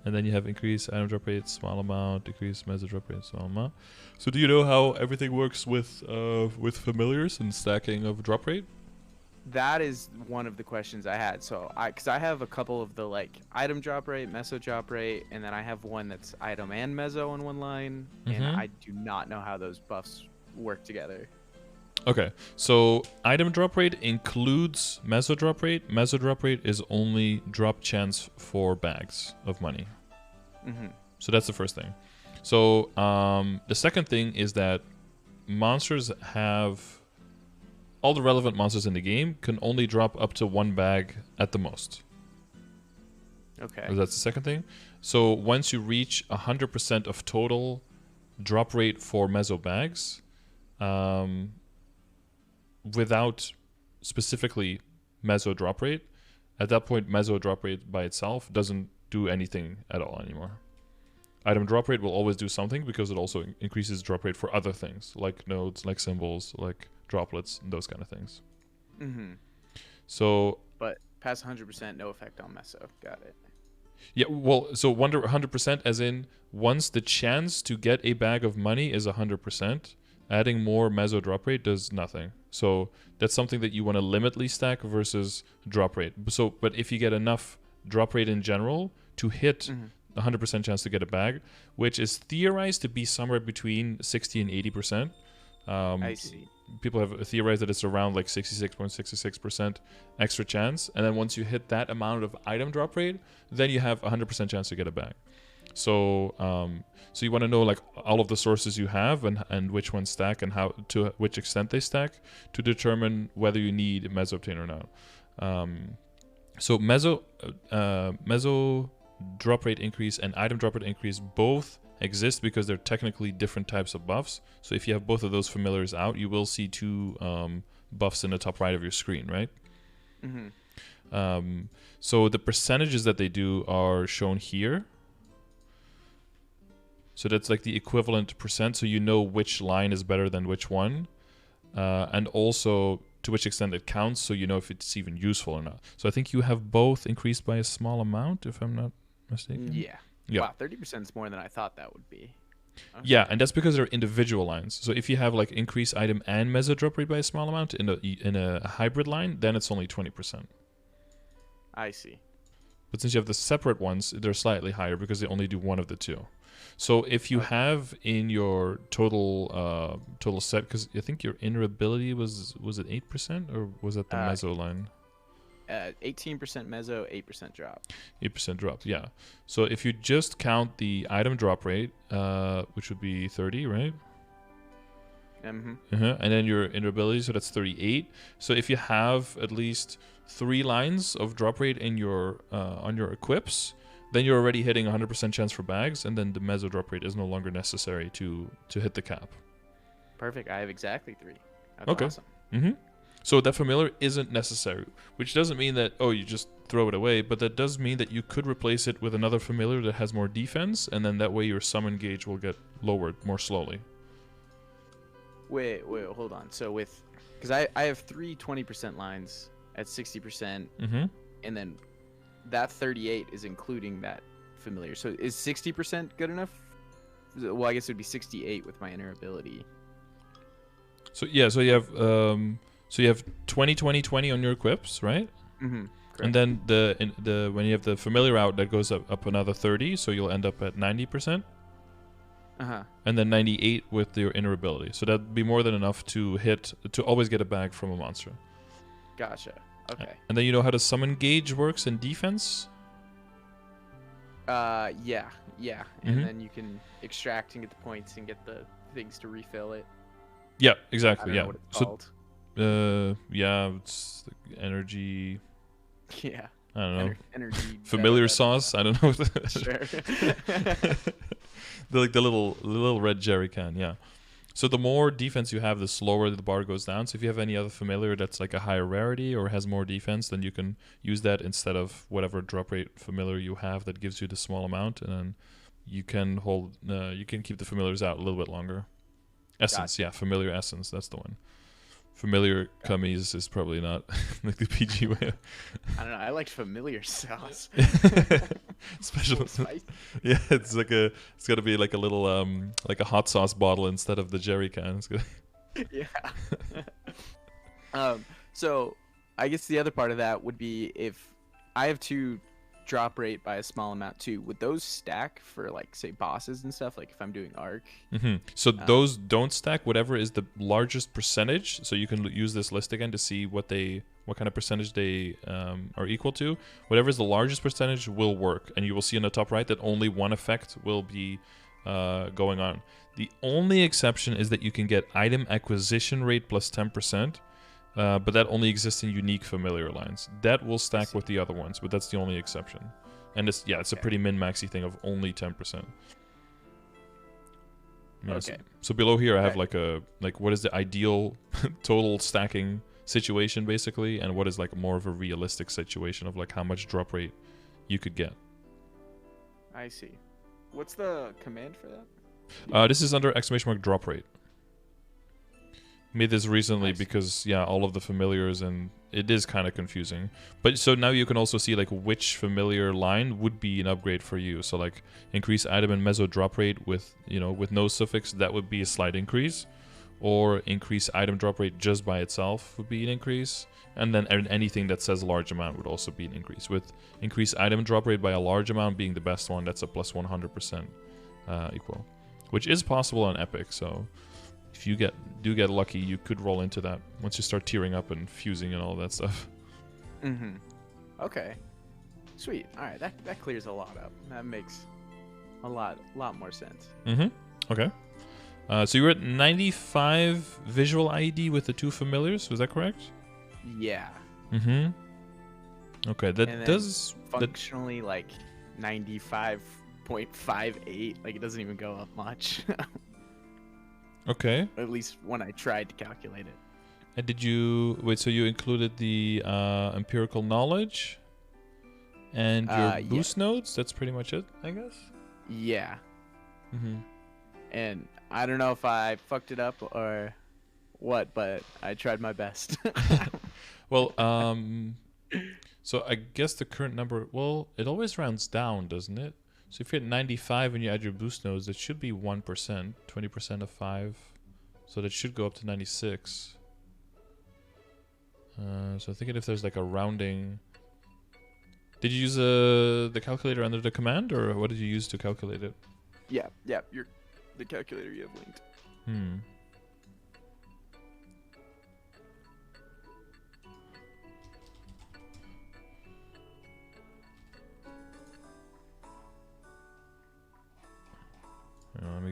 And then you have increased item drop rate, small amount, decreased meso drop rate, small amount. So do you know how everything works with familiars and stacking of drop rate? That is one of the questions I had. So because I have a couple of the like item drop rate, meso drop rate, and then I have one that's item and meso on one line, and I do not know how those buffs work together. Okay, so item drop rate includes meso drop rate. Meso drop rate is only drop chance for bags of money. So that's the first thing. So the second thing is that monsters have... all the relevant monsters in the game can only drop up to 1 bag at the most. Okay. So that's the second thing. So once you reach 100% of total drop rate for meso bags... without specifically meso drop rate, at that point meso drop rate by itself doesn't do anything at all anymore. Item drop rate will always do something because it also increases drop rate for other things like nodes, like symbols, like droplets, and those kind of things. So, but past 100%, no effect on meso. Got it. Yeah, well, so 100% as in once the chance to get a bag of money is 100%, adding more meso drop rate does nothing. So that's something that you want to limitly stack versus drop rate. So, but if you get enough drop rate in general to hit 100% chance to get a bag, which is theorized to be somewhere between 60 and 80%. I see. People have theorized that it's around like 66.66% extra chance. And then once you hit that amount of item drop rate, then you have 100% chance to get a bag. So so you want to know like all of the sources you have and which ones stack and how to which extent they stack to determine whether you need a meso obtain or not. So meso drop rate increase and item drop rate increase both exist because they're technically different types of buffs. So if you have both of those familiars out, you will see 2 buffs in the top right of your screen, right? So the percentages that they do are shown here. So that's like the equivalent percent, so you know which line is better than which one. And also to which extent it counts, so you know if it's even useful or not. So I think you have both increased by a small amount, if I'm not mistaken. Yeah. Wow, 30% is more than I thought that would be. Okay. Yeah, and that's because they're individual lines. So if you have like increased item and meso drop rate by a small amount in a hybrid line, then it's only 20%. I see. But since you have the separate ones, they're slightly higher because they only do one of the 2. So if you have in your total set, because I think your inner ability was it 8% or was that the meso line? 18% mezzo, 8% drop. 8% drop, yeah. So if you just count the item drop rate, which would be 30, right? Mm-hmm. And then your ability, so that's 38. So if you have at least 3 lines of drop rate in your on your equips, then you're already hitting 100% chance for bags, and then the mezzo drop rate is no longer necessary to hit the cap. Perfect. I have exactly 3. That's Okay. awesome. Mm-hmm. So that familiar isn't necessary, which doesn't mean that, oh, you just throw it away, but that does mean that you could replace it with another familiar that has more defense, and then that way your summon gauge will get lowered more slowly. Wait, hold on. So because I have 3 20% lines at 60%, Mm-hmm. and then that 38 is including that familiar. So is 60% good enough? Well, I guess it would be 68 with my inner ability. So yeah, so you have 20, 20, 20 on your equips, right? Mm-hmm. And then the when you have the familiar out, that goes up another 30, so you'll end up at 90%. Uh-huh. And then 98 with your inner ability. So that'd be more than enough to always get a bag from a monster. Gotcha. Okay. And then you know how the summon gauge works in defense? Yeah. And then you can extract and get the points and get the things to refill it. Yeah, I exactly. don't Yeah. know what it's So called. yeah, it's like energy. Yeah. I don't know. Energy. Familiar better. sauce. I don't know. Sure. the little red jerry can. Yeah. So the more defense you have, the slower the bar goes down. So if you have any other familiar that's like a higher rarity or has more defense, then you can use that instead of whatever drop rate familiar you have that gives you the small amount, and then you can you can keep the familiars out a little bit longer. Essence, Gotcha. yeah, familiar essence, that's the one. Familiar Cummies is probably not like the PG way. I don't know. I liked familiar sauce. Special. Spicy. Yeah, it's gotta be like a little like a hot sauce bottle instead of the jerry can. Yeah. So I guess the other part of that would be if I have 2 drop rate by a small amount too, would those stack for like say bosses and stuff, like if I'm doing arc? Mm-hmm. So those don't stack. Whatever is the largest percentage, so you can use this list again to see what kind of percentage they are equal to. Whatever is the largest percentage will work, and you will see in the top right that only one effect will be going on. The only exception is that you can get item acquisition rate plus 10%, but that only exists in unique familiar lines. That will stack with the other ones, but that's the only exception. And it's a pretty min-maxy thing of only 10%. Yeah, Okay. So below here I have like what is the ideal total stacking situation basically, and what is like more of a realistic situation of like how much drop rate you could get. I see. What's the command for that? This is under ! drop rate. Made this recently Nice. because all of the familiars, and it is kind of confusing. But so now you can also see like which familiar line would be an upgrade for you. So like increase item and mezzo drop rate with with no suffix, that would be a slight increase, or increase item drop rate just by itself would be an increase, and then anything that says large amount would also be an increase. With increase item drop rate by a large amount being the best one, that's a plus 100% equal, which is possible on Epic. So if you do get lucky, you could roll into that once you start tearing up and fusing and all that stuff. Mm-hmm. Okay. Sweet. All right. That clears a lot up. That makes a lot more sense. Mm-hmm. Okay. So you were at 95 visual ID with the 2 familiars. Was that correct? Yeah. Mm-hmm. Okay. That And then does functionally like 95.58. Like it doesn't even go up much. Okay. At least when I tried to calculate it. And did you wait? So you included the empirical knowledge and your boost nodes. That's pretty much it, I guess. Yeah. Mm-hmm. And I don't know if I fucked it up or what, but I tried my best. Well, so I guess the current number. Well, it always rounds down, doesn't it? So if you're at 95 and you add your boost nodes, it should be 1%, 20% of 5. So that should go up to 96. So I'm thinking if there's like a rounding. Did you use the calculator under the command, or what did you use to calculate it? Yeah, the calculator you have linked.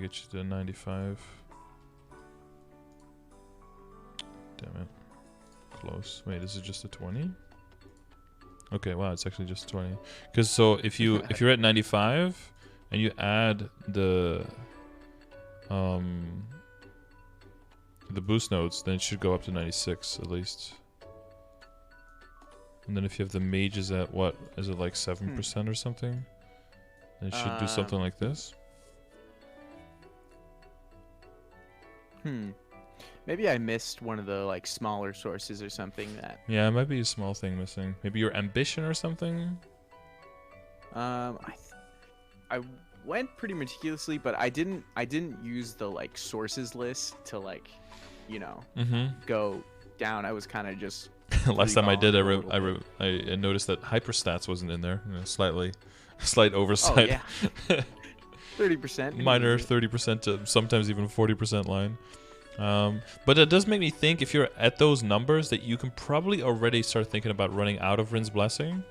get you to 95. Damn it. Close. Wait, is it just a 20? Okay, wow, it's actually just 20. Because so if you're at 95 and you add the boost nodes, then it should go up to 96 at least. And then if you have the mages at what? Is it like 7% or something? Then it should do something like this. Maybe I missed one of the like smaller sources or something that. Yeah, it might be a small thing missing. Maybe your ambition or something. I went pretty meticulously, but I didn't use the like sources list to like, you know, go down. I was kind of just. Last time I did, I noticed that hyperstats wasn't in there. You know, slight oversight. Oh yeah. 30%. Minor 30% to sometimes even 40% line. But it does make me think if you're at those numbers that you can probably already start thinking about running out of Rin's Blessing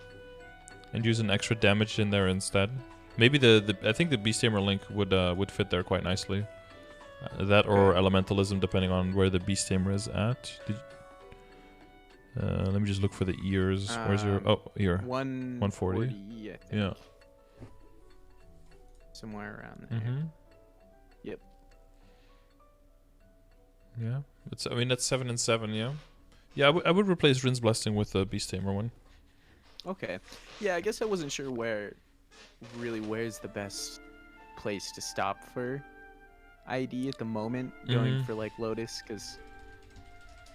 and use an extra damage in there instead. Maybe I think the Beast Tamer link would fit there quite nicely. That or Elementalism, depending on where the Beast Tamer is at. Let me just look for the ears. Where's your... Oh, here. 140. I think. Yeah. Somewhere around there. Yep. Yeah. I mean, that's 7 and 7, yeah? Yeah, I would replace Rin's Blessing with the Beast Tamer one. Okay. Yeah, I guess I wasn't sure where's the best place to stop for ID at the moment, going for like Lotus, because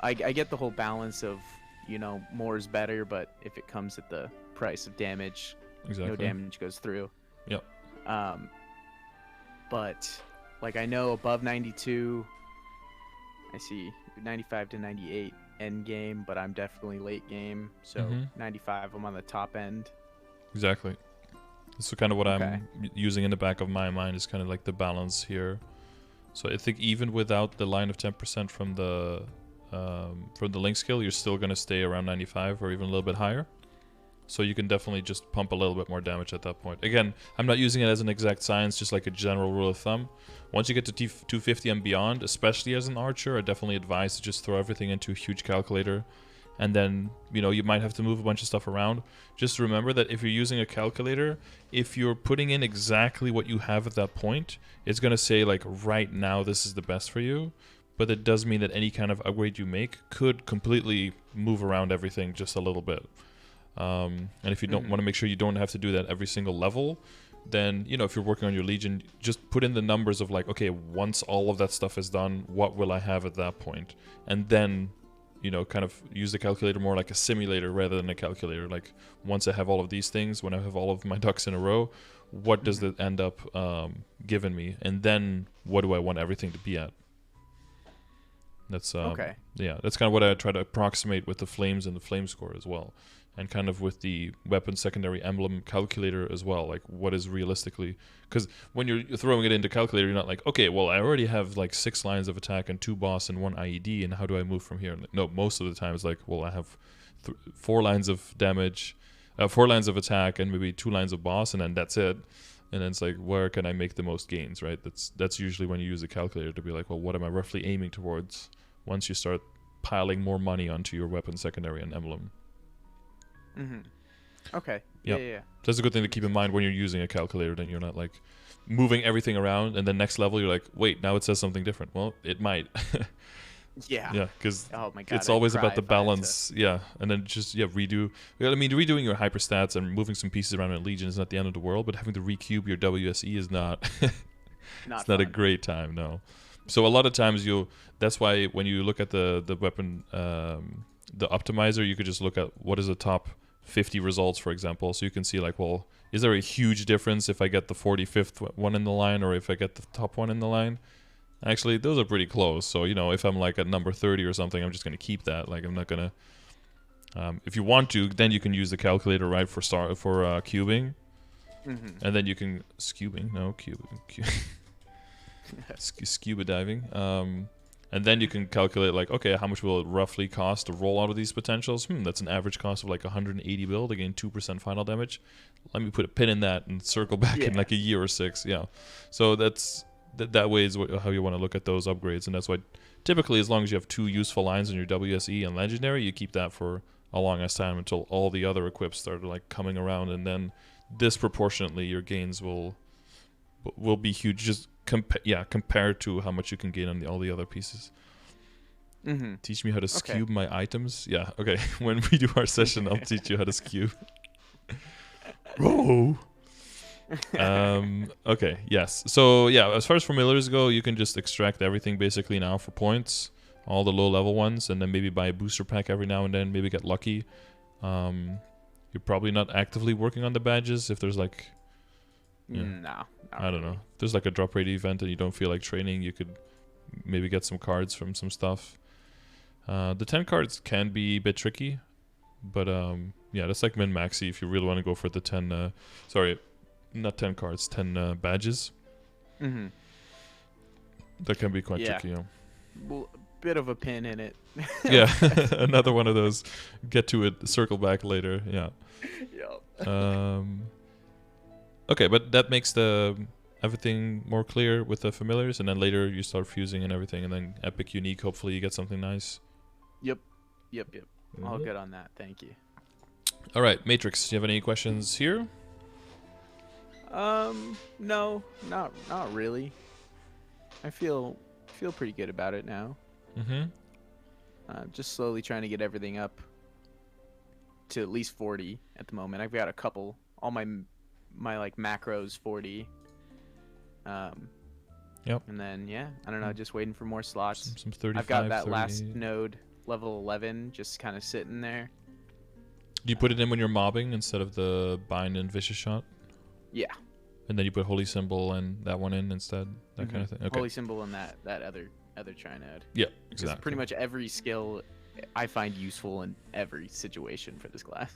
I get the whole balance of, you know, more is better, but if it comes at the price of damage, no damage goes through. Yep. But like I know above 92, I see 95 to 98 end game, but I'm definitely late game, so 95 I'm on the top end. Exactly. So kind of what I'm using in the back of my mind is kind of like the balance here. So I think even without the line of 10% from the link skill, you're still going to stay around 95 or even a little bit higher. So you can definitely just pump a little bit more damage at that point. Again, I'm not using it as an exact science, just like a general rule of thumb. Once you get to 250 and beyond, especially as an archer, I definitely advise to just throw everything into a huge calculator. And then, you know, you might have to move a bunch of stuff around. Just remember that if you're using a calculator, if you're putting in exactly what you have at that point, it's going to say, like, right now this is the best for you. But it does mean that any kind of upgrade you make could completely move around everything just a little bit. And if you don't want to make sure you don't have to do that every single level, then, you know, if you're working on your Legion, just put in the numbers of like, okay, once all of that stuff is done, what will I have at that point? And then, you know, kind of use the calculator more like a simulator rather than a calculator. Like, once I have all of these things, when I have all of my ducks in a row, what does that end up giving me? And then what do I want everything to be at? That's yeah, that's kind of what I try to approximate with the flames and the flame score as well. And kind of with the weapon secondary emblem calculator as well, like what is realistically, because when you're throwing it into calculator, you're not like, okay, well, I already have like 6 lines of attack and 2 boss and 1 IED, and how do I move from here? No, most of the time it's like, well, I have 4 lines of damage, 4 lines of attack, and maybe 2 lines of boss, and then that's it. And then it's like, where can I make the most gains, right? That's usually when you use a calculator to be like, well, what am I roughly aiming towards once you start piling more money onto your weapon secondary and emblem. Okay. Yep. Yeah. So that's a good thing to keep in mind when you're using a calculator. Then you're not like moving everything around, and then next level you're like, wait, now it says something different. Well, it might. Yeah. Yeah, because oh my God, it's always about the balance. Yeah, and then just redo. I mean, redoing your hyper stats and moving some pieces around in Legion is not the end of the world, but having to recube your WSE is not. It's not a great time. No. So a lot of times that's why when you look at the weapon, the optimizer, you could just look at what is the top 50 results, for example. So you can see like, well, is there a huge difference if I get the 45th one in the line or if I get the top one in the line? Actually, those are pretty close. So, you know, if I'm like at number 30 or something, I'm just going to keep that. Like, I'm not going to... if you want to, then you can use the calculator, right, for cubing. And then you can... Cubing? No, scuba diving. And then you can calculate, like, okay, how much will it roughly cost to roll out of these potentials? That's an average cost of like 180 bill to gain 2% final damage. Let me put a pin in that and circle back in like a year or 6. Yeah. So that's that way is how you want to look at those upgrades, and that's why typically, as long as you have 2 useful lines in your WSE and Legendary, you keep that for a long ass time until all the other equips start like coming around, and then disproportionately your gains will be huge. Just compared to how much you can gain on all the other pieces. Mm-hmm. Teach me how to skew my items. Yeah, okay. When we do our session, I'll teach you how to skew. Whoa. Okay, yes. So yeah, as far as familiars go, you can just extract everything basically now for points, all the low level ones, and then maybe buy a booster pack every now and then, maybe get lucky. You're probably not actively working on the badges if there's like No, I don't know. If there's like a drop rate event and you don't feel like training, you could maybe get some cards from some stuff. The 10 cards can be a bit tricky, but yeah, that's like min-maxi if you really want to go for the 10 not 10 cards, 10 badges. Mm-hmm. That can be quite tricky, yeah. Well, bit of a pin in it. Yeah, another one of those. Get to it, circle back later, yeah. Yep. Okay, but that makes everything more clear with the familiars, and then later you start fusing and everything, and then epic unique, hopefully you get something nice. Yep. All good on that, thank you. All right, Matrix, do you have any questions here? No, not really. I feel pretty good about it now. Mm-hmm. Just slowly trying to get everything up to at least 40 at the moment. I've got a couple, all my like macros 40. Yep. And then I don't know, just waiting for more slots. Some 35, I've got that 38. last node, level 11, just kind of sitting there. Do you put it in when you're mobbing instead of the bind and vicious shot? Yeah. And then you put holy symbol and that one in instead, that kind of thing. Okay. Holy symbol and that other trinode. Yeah, exactly. Just pretty much every skill I find useful in every situation for this class.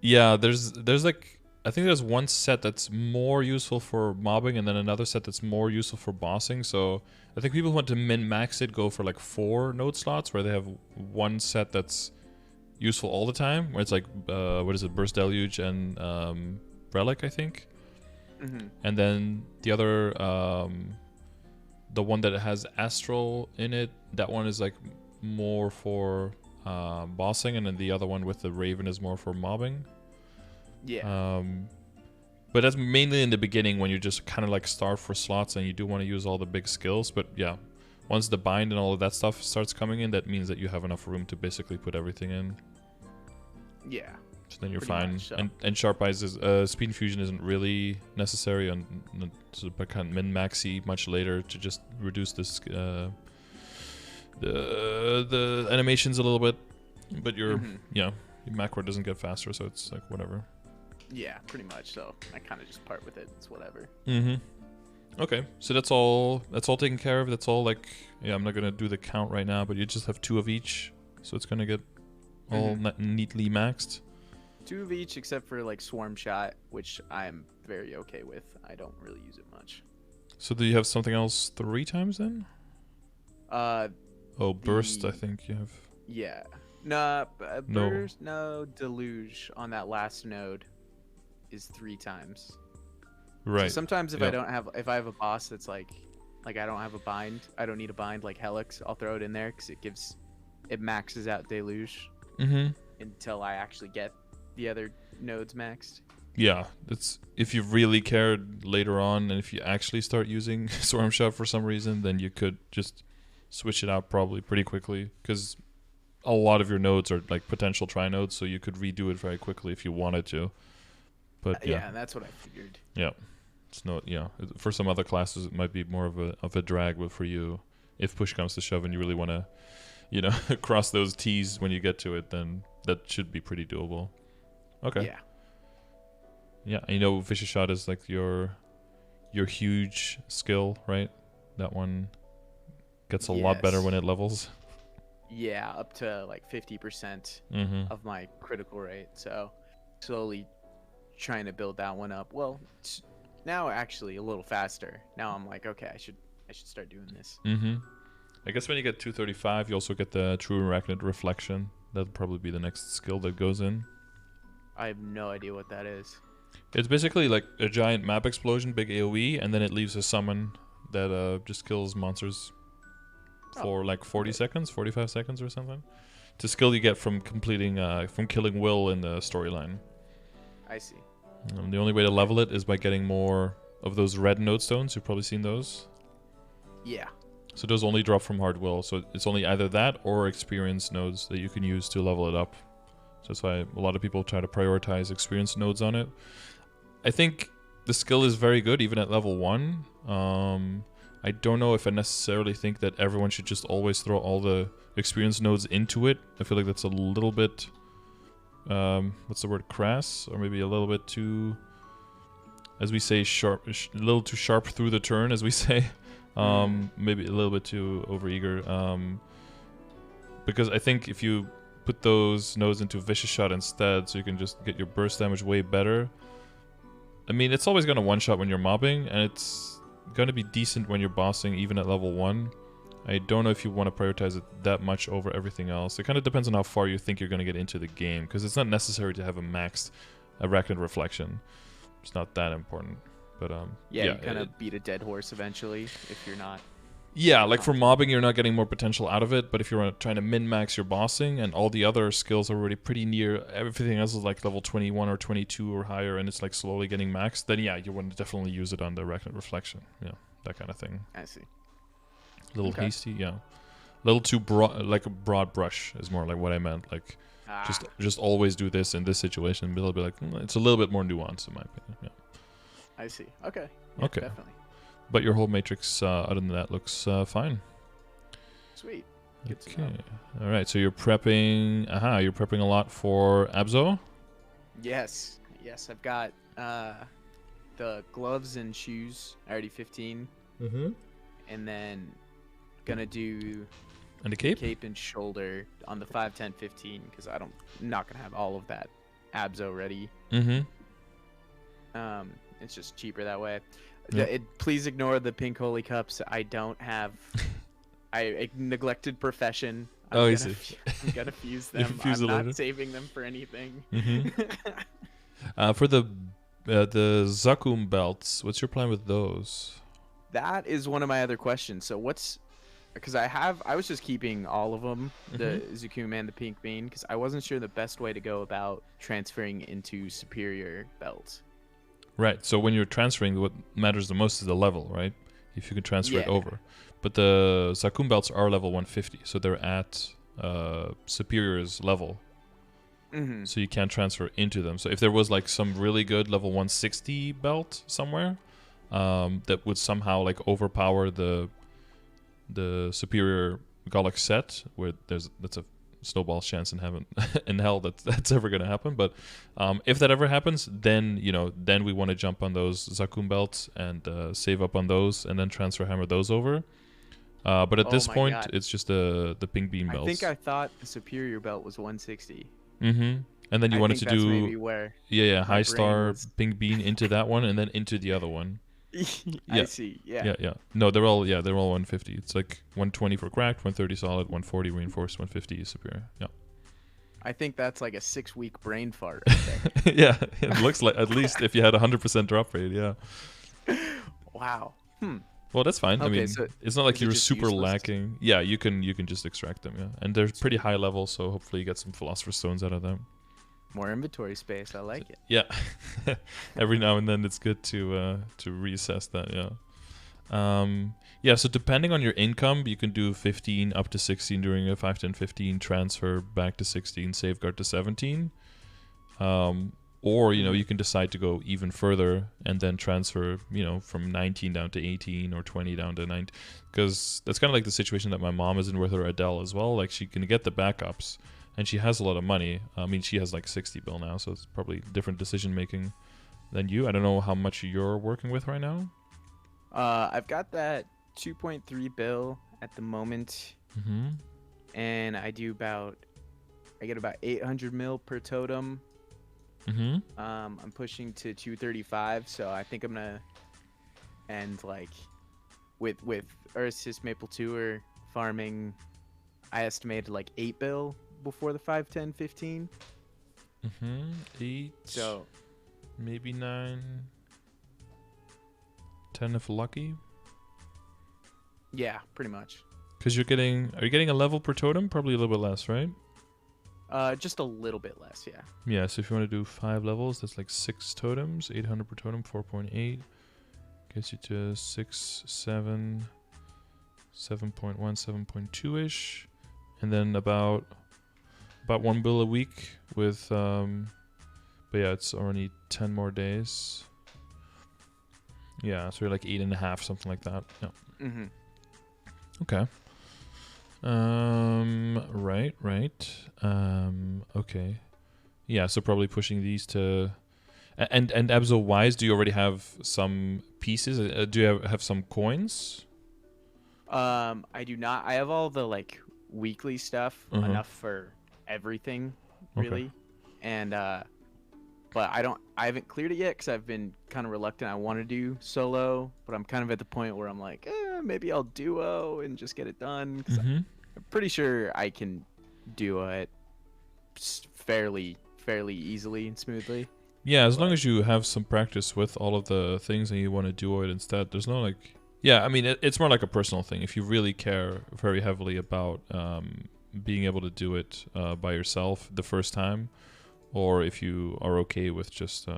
Yeah, there's like, I think there's one set that's more useful for mobbing and then another set that's more useful for bossing. So I think people who want to min-max it go for like 4 node slots where they have one set that's useful all the time, where it's like, what is it, Burst Deluge and Relic, I think. Mm-hmm. And then the other, the one that has Astral in it, that one is like more for bossing, and then the other one with the Raven is more for mobbing. Yeah. But that's mainly in the beginning when you just kind of like starve for slots and you do want to use all the big skills. But yeah, once the bind and all of that stuff starts coming in, that means that you have enough room to basically put everything in. Yeah. So then you're Pretty fine. much, so. And Sharp Eyes is Speed Infusion isn't really necessary, but kind of min-maxy much later to just reduce this the animations a little bit. But your your macro doesn't get faster, so it's like whatever. Yeah, pretty much. So I kind of just part with it. It's whatever. Okay, so that's all taken care of. That's all like, yeah, I'm not gonna do the count right now, but you just have 2 of each, so it's gonna get all neatly maxed. 2 of each except for like Swarm Shot, which I'm very okay with. I don't really use it much. So do you have something else 3 times then? Burst, I think you have. Yeah. No, Burst, no, Deluge on that last node is 3 times. Right. So sometimes if I have a boss that's like I don't have a bind, I don't need a bind like Helix, I'll throw it in there because it maxes out Deluge until I actually get the other nodes maxed. Yeah, that's if you really cared later on, and if you actually start using Swarm Shot for some reason, then you could just switch it out probably pretty quickly, because a lot of your nodes are like potential tri-nodes, so you could redo it very quickly if you wanted to. But yeah, that's what I figured. Yeah, it's no, yeah. For some other classes, it might be more of a drag, but for you, if push comes to shove and you really want to, cross those T's when you get to it, then that should be pretty doable. Okay. Yeah. Yeah, Vicious Shot is like your huge skill, right? That one gets a lot better when it levels. Yeah, up to like 50% of my critical rate. So slowly trying to build that one up. Well, now actually a little faster. Now I'm like, okay, I should start doing this. I guess when you get 235, you also get the True Arachnid Reflection. That'll probably be the next skill that goes in. I have no idea what that is. It's basically like a giant map explosion, big AoE, and then it leaves a summon that just kills monsters for like 40 okay. seconds, 45 seconds or something. It's a skill you get from completing from killing Will in the storyline. I see. The only way to level it is by getting more of those red node stones. You've probably seen those. Yeah. So those only drop from hard will. So it's only either that or experience nodes that you can use to level it up. So that's why a lot of people try to prioritize experience nodes on it. I think the skill is very good even at level 1. I don't know if I necessarily think that everyone should just always throw all the experience nodes into it. I feel like that's a little bit, what's the word, crass? Or maybe a little bit too, as we say, sharp, a little too sharp through the turn, as we say. Maybe a little bit too overeager. Because I think if you put those nodes into Vicious Shot instead, so you can just get your burst damage way better. I mean, it's always going to one-shot when you're mobbing, and it's going to be decent when you're bossing, even at level 1. I don't know if you want to prioritize it that much over everything else. It kind of depends on how far you think you're going to get into the game, because it's not necessary to have a maxed Arachnid Reflection. It's not that important. But Yeah, you kind of beat a dead horse eventually if you're not. Yeah, like for mobbing, you're not getting more potential out of it, but if you're trying to min-max your bossing and all the other skills are already pretty near, everything else is like level 21 or 22 or higher, and it's like slowly getting maxed, then yeah, you want to definitely use it on the Arachnid Reflection. Yeah, that kind of thing. I see. A little hasty, yeah. A little too broad, like a broad brush is more like what I meant. Like, just always do this in this situation. A little bit like, it's a little bit more nuanced in my opinion, yeah. I see. Okay. Yeah, okay. Definitely. But your whole matrix, other than that, looks fine. Sweet. Good to okay. know. All right. So you're prepping. You're prepping a lot for Abzo. Yes. Yes. I've got the gloves and shoes. Already 15. And then gonna do. And the cape. Cape and shoulder on the 5, 10, 15 because I'm not gonna have all of that Abzo ready. It's just cheaper that way. Yep. Please ignore the pink holy cups. I don't have. I neglected profession. I'm gonna fuse them. I'm not saving them for anything. For the Zakum belts, what's your plan with those? That is one of my other questions. So because I was just keeping all of them, the Zakum and the pink bean, because I wasn't sure the best way to go about transferring into superior belts. Right. So when you're transferring, what matters the most is the level, right? If you can transfer it over. But the Zakum belts are level 150, so they're at Superior's level. So you can't transfer into them. So if there was like some really good level 160 belt somewhere that would somehow like overpower the Superior Golic set, where that's a snowball's chance in heaven in hell that's ever going to happen, but if that ever happens, then then we want to jump on those Zakum belts and save up on those and then transfer hammer those over, but at this point it's just the pink beam belts. I think I thought the superior belt was 160. And then you wanted to do maybe where high star pink bean into that one and then into the other one. I see. Yeah. No, they're all 150. It's like 120 for cracked, 130 solid, 140 reinforced, 150 superior. Yeah. I think that's like a 6-week brain fart. Right yeah, it looks like, at least if you had 100% drop rate. Yeah. Wow. Well, that's fine. Okay, I mean, so it's not like you're super useless? lacking. Yeah, you can just extract them. Yeah, and they're pretty high level, so hopefully you get some Philosopher's Stones out of them. More inventory space. I like it. Yeah. Every now and then it's good to reassess that. Yeah. So depending on your income, you can do 15 up to 16 during a 5, 10, 15 transfer back to 16, safeguard to 17. Or you can decide to go even further and then transfer from 19 down to 18 or 20 down to 19, because that's kind of like the situation that my mom is in with her Adele as well. Like she can get the backups. And she has a lot of money. I mean, she has like 60 bill now, so it's probably different decision making than you. I don't know how much you're working with right now. I've got that 2.3 bill at the moment, and I get about 800 mil per totem. I'm pushing to 235, so I think I'm gonna end like with Ursus Maple Tour farming. I estimated like 8 bill. Before the 5, 10, 15. 8. So maybe 9. 10 if lucky. Yeah, pretty much. Because are you getting a level per totem? Probably a little bit less, right? Just a little bit less, yeah. Yeah, so if you want to do 5 levels, that's like 6 totems, 800 per totem, 4.8. Gets you to 6, 7, 7.1, 7.2-ish. And then about 1 bill a week with, but yeah, it's only 10 more days. Yeah, so you're like 8.5, something like that. Yeah. Mm-hmm. Okay. Right. Okay. Yeah, so probably pushing these to... And Abzo wise, do you already have some pieces? Do you have some coins? I do not. I have all the like weekly stuff, enough for everything, really. Okay. And but I haven't cleared it yet because I've been kind of reluctant. I want to do solo, but I'm kind of at the point where I'm like, maybe I'll duo and just get it done. 'Cause I'm pretty sure I can duo it fairly easily and smoothly. Yeah, as long as you have some practice with all of the things and you want to duo it instead, there's no like... Yeah, I mean, it's more like a personal thing. If you really care very heavily about being able to do it by yourself the first time, or if you are okay with just,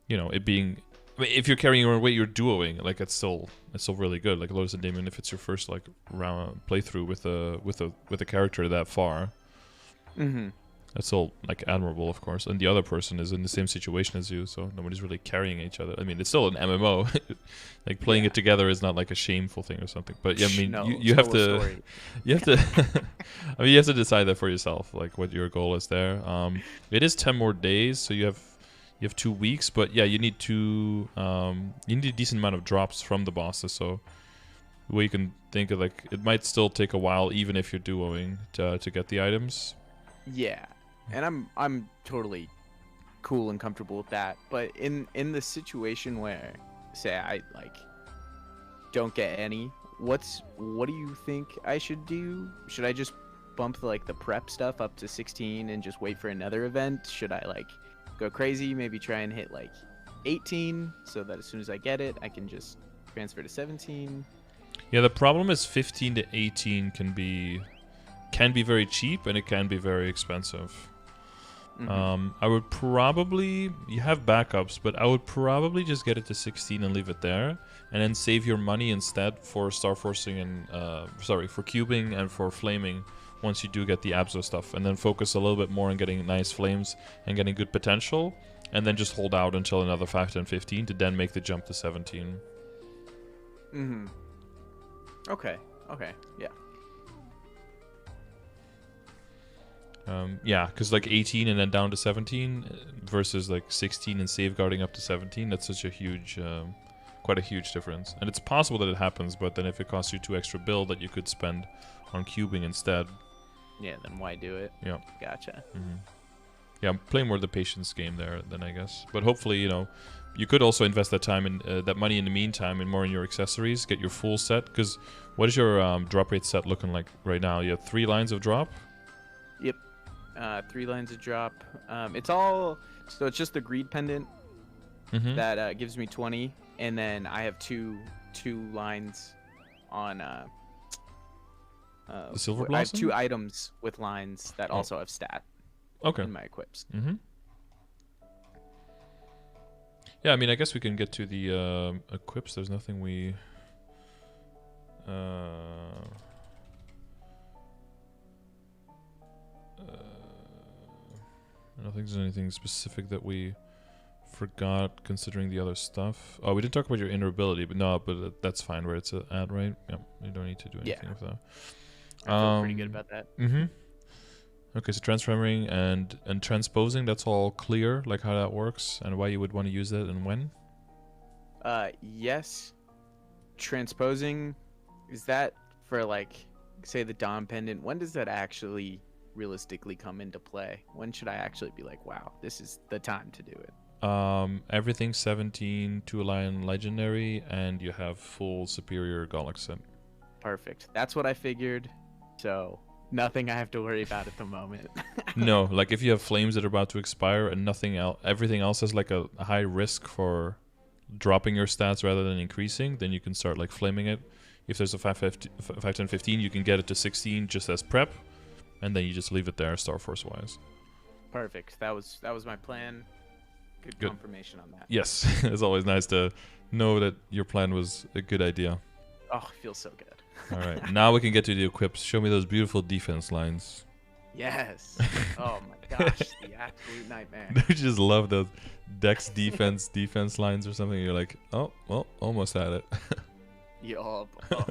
it being... I mean, if you're carrying your own weight, you're duoing. Like, it's still really good. Like Lotus and Damien, if it's your first like round playthrough with a character that far, that's still like admirable, of course. And the other person is in the same situation as you, so nobody's really carrying each other. I mean, it's still an MMO. Like playing it together is not like a shameful thing or something. But yeah, I mean, No, you have to, you have to, I mean, you have to decide that for yourself, like what your goal is there. It is 10 more days, so you have 2 weeks, but yeah, you need a decent amount of drops from the bosses. So the way you can think of, like, it might still take a while, even if you're duoing to get the items. Yeah, and I'm totally cool and comfortable with that. But in the situation where, say, I like don't get any, what do you think I should do? Should I just bump the prep stuff up to 16 and just wait for another event? Should I like go crazy, maybe try and hit like 18 so that as soon as I get it, I can just transfer to 17? Yeah, the problem is 15 to 18 can be very cheap and it can be very expensive. I would probably... You have backups, but I would probably just get it to 16 and leave it there, and then save your money instead for starforcing and for cubing and for flaming once you do get the Abzo stuff, and then focus a little bit more on getting nice flames and getting good potential, and then just hold out until another 5, 10, 15 to then make the jump to 17. Okay, yeah. Yeah, because like 18 and then down to 17 versus like 16 and safeguarding up to 17, that's such a huge, quite a huge difference. And it's possible that it happens, but then if it costs you 2 extra bill that you could spend on cubing instead. Yeah, then why do it? Yeah. Gotcha. Yeah, I'm playing more the patience game there then, I guess. But hopefully, you could also invest that time in that money in the meantime and more in your accessories, get your full set. Because what is your drop rate set looking like right now? You have 3 lines of drop? Yep. 3 lines of drop. It's all... So it's just the greed pendant that gives me 20. And then I have two lines on... the Silver Blossom? I have 2 items with lines that also have stat in my equips. Yeah, I mean, I guess we can get to the equips. There's nothing we... I don't think there's anything specific that we forgot considering the other stuff. Oh, we didn't talk about your inner ability, but that's fine where it's at, right? Yeah, you don't need to do anything with that. I feel pretty good about that. Okay, so transforming and transposing, that's all clear, like how that works and why you would want to use that and when? Yes. Transposing, is that for like, say the Dawn Pendant? When does that actually realistically come into play? When should I actually be like, wow, this is the time to do it? Everything 17 to Lion Legendary, and you have full Superior Golic set. Perfect. That's what I figured. So nothing I have to worry about at the moment. No, like if you have flames that are about to expire and nothing else, everything else has like a high risk for dropping your stats rather than increasing, then you can start like flaming it. If there's a 5, 10, 15, you can get it to 16 just as prep, and then you just leave it there, Starforce wise. Perfect. That was my plan. Good confirmation on that. Yes, it's always nice to know that your plan was a good idea. Oh, it feels so good. All right, now we can get to the equips. Show me those beautiful defense lines. Yes. Oh my gosh, the absolute nightmare. I just love those Dex defense lines or something. You're like, oh, well, almost had it. Yup. Oh.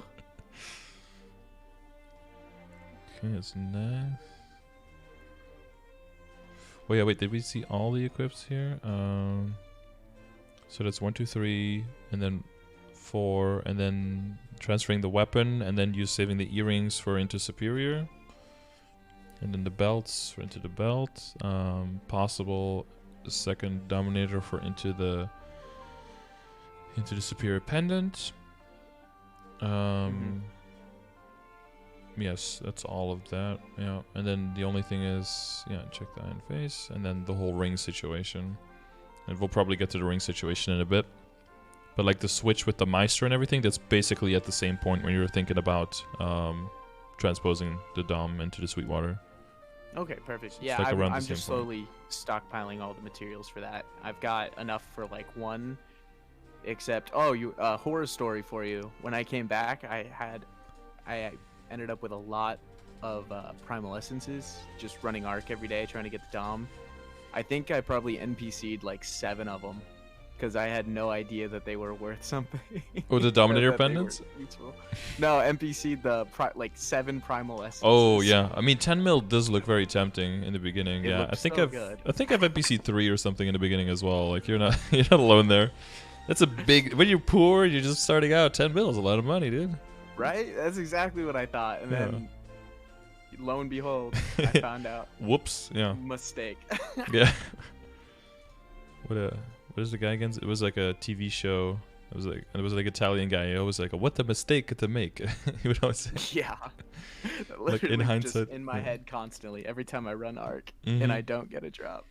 Okay, it's nice. Oh yeah, wait, did we see all the equips here? So that's 1, 2, 3, and then 4, and then transferring the weapon, and then you saving the earrings for into superior, and then the belts for into the belt. Possible second dominator for into the superior pendant. Yes, that's all of that. Yeah, and then the only thing is, yeah, check the iron face, and then the whole ring situation. And we'll probably get to the ring situation in a bit. But like the switch with the Meister and everything, that's basically at the same point when you're thinking about transposing the Dom into the Sweetwater. Okay, perfect. So yeah, like I'm just slowly stockpiling all the materials for that. I've got enough for like one, except horror story for you. When I came back, I ended up with a lot of primal essences, just running Arc every day, trying to get the Dom. I think I probably NPC'd like 7 of them, because I had no idea that they were worth something. Oh, the Dominator pendants? No, NPC'd the like 7 primal essences. Oh yeah, I mean 10 mil does look very tempting in the beginning. It yeah, looks I think so I've good. NPC 3 or something in the beginning as well. Like you're not alone there. That's a big, when you're poor, you're just starting out. 10 mil is a lot of money, dude. Right? That's exactly what I thought. And then, lo and behold, I found out. Whoops. Yeah. Mistake. Yeah. What is the guy against? It was like a TV show. It was like Italian guy. He always like, what a mistake to make. He would always say. Yeah. Like in hindsight. Just in my head constantly every time I run Arc and I don't get a drop.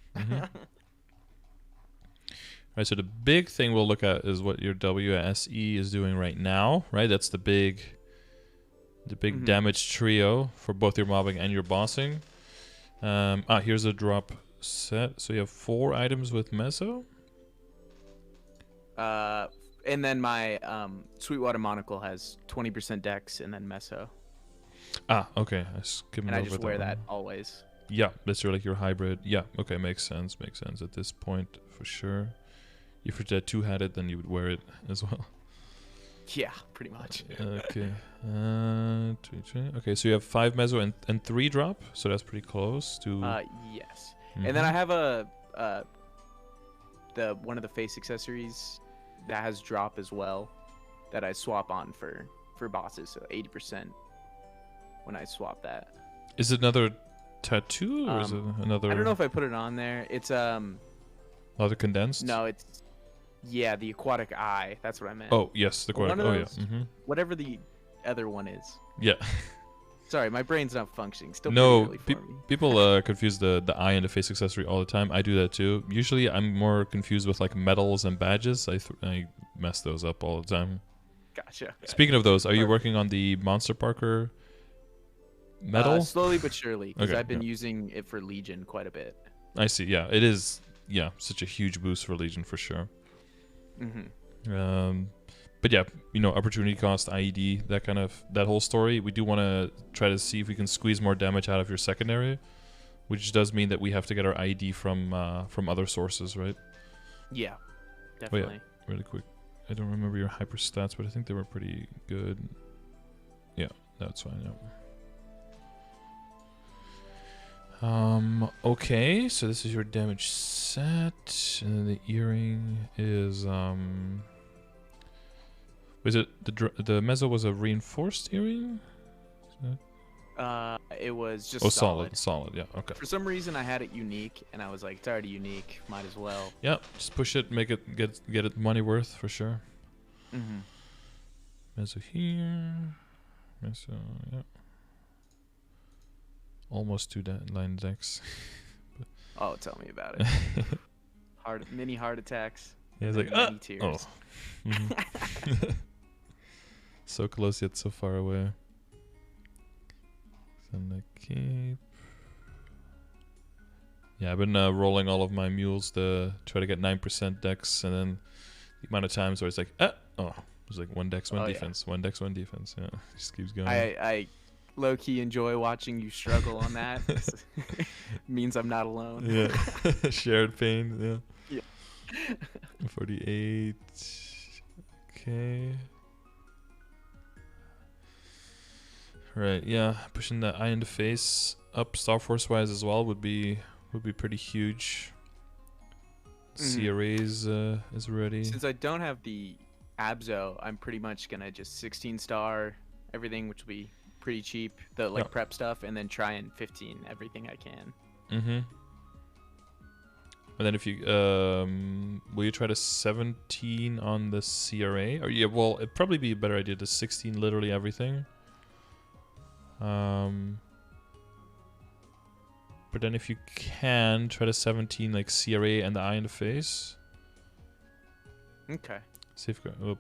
Right, so the big thing we'll look at is what your WSE is doing right now, right? That's the big damage trio for both your mobbing and your bossing. Here's a drop set. So you have 4 items with Meso. And then my Sweetwater Monocle has 20% Dex and then Meso. Okay. I skimmed over and I just wear that one. always. Yeah, that's your hybrid. Yeah, okay, makes sense at this point for sure. If you're two-headed, then you would wear it as well. Yeah, pretty much. Okay. Okay, so you have 5 meso and 3 drop, so that's pretty close to. Yes. And then I have one of the face accessories that has drop as well, that I swap on for bosses, so 80% when I swap that. Is it another tattoo or is it another? I don't know if I put it on there. It's another condensed. No, it's the aquatic eye. That's what I meant. Oh yes, the aquatic. Oh yeah. Whatever the other one is. Yeah. Sorry, my brain's not functioning. Still no, pretty early for me. People confuse the eye and the face accessory all the time. I do that too. Usually, I'm more confused with like medals and badges. I mess those up all the time. Gotcha. Speaking of those, are you working on the Monster Parker medal? Slowly but surely, because I've been using it for Legion quite a bit. I see. Yeah, it is. Yeah, such a huge boost for Legion for sure. But yeah, opportunity cost, IED, that whole story. We do want to try to see if we can squeeze more damage out of your secondary, which does mean that we have to get our IED from other sources, right? Yeah, definitely. Oh, yeah, really quick. I don't remember your hyper stats, but I think they were pretty good. Yeah, that's fine. Yeah. Okay, so this is your damage set, and then the earring is was it the meso was a reinforced earring? It was just solid. Yeah, okay. For some reason, I had it unique, and I was like, it's already unique, might as well. Yeah, just push it, make it get it money worth for sure. Meso here, meso, yeah. Almost 2 line decks. Oh, tell me about it. Mini heart attacks. Yeah, it's and like, then many oh. tears. Mhm. So close yet so far away. Send the cape. Yeah, I've been rolling all of my mules to try to get 9% dex, and then the amount of times where it's like, it's like one dex, one defense, one dex, one defense. Yeah, it just keeps going. I low key enjoy watching you struggle on that. Means I'm not alone. Yeah, shared pain. Yeah. 48. Okay. Right. Yeah, pushing that eye in the face up Star Force wise as well would be pretty huge. CRA is ready. Since I don't have the Abzo, I'm pretty much gonna just 16 star everything, which will be pretty cheap. The prep stuff, and then try and 15 everything I can. Mm-hmm. And then if you will you try to 17 on the CRA? Or well, it'd probably be a better idea to 16 literally everything. But then if you can try to 17 like CRA and the eye in the face. Okay.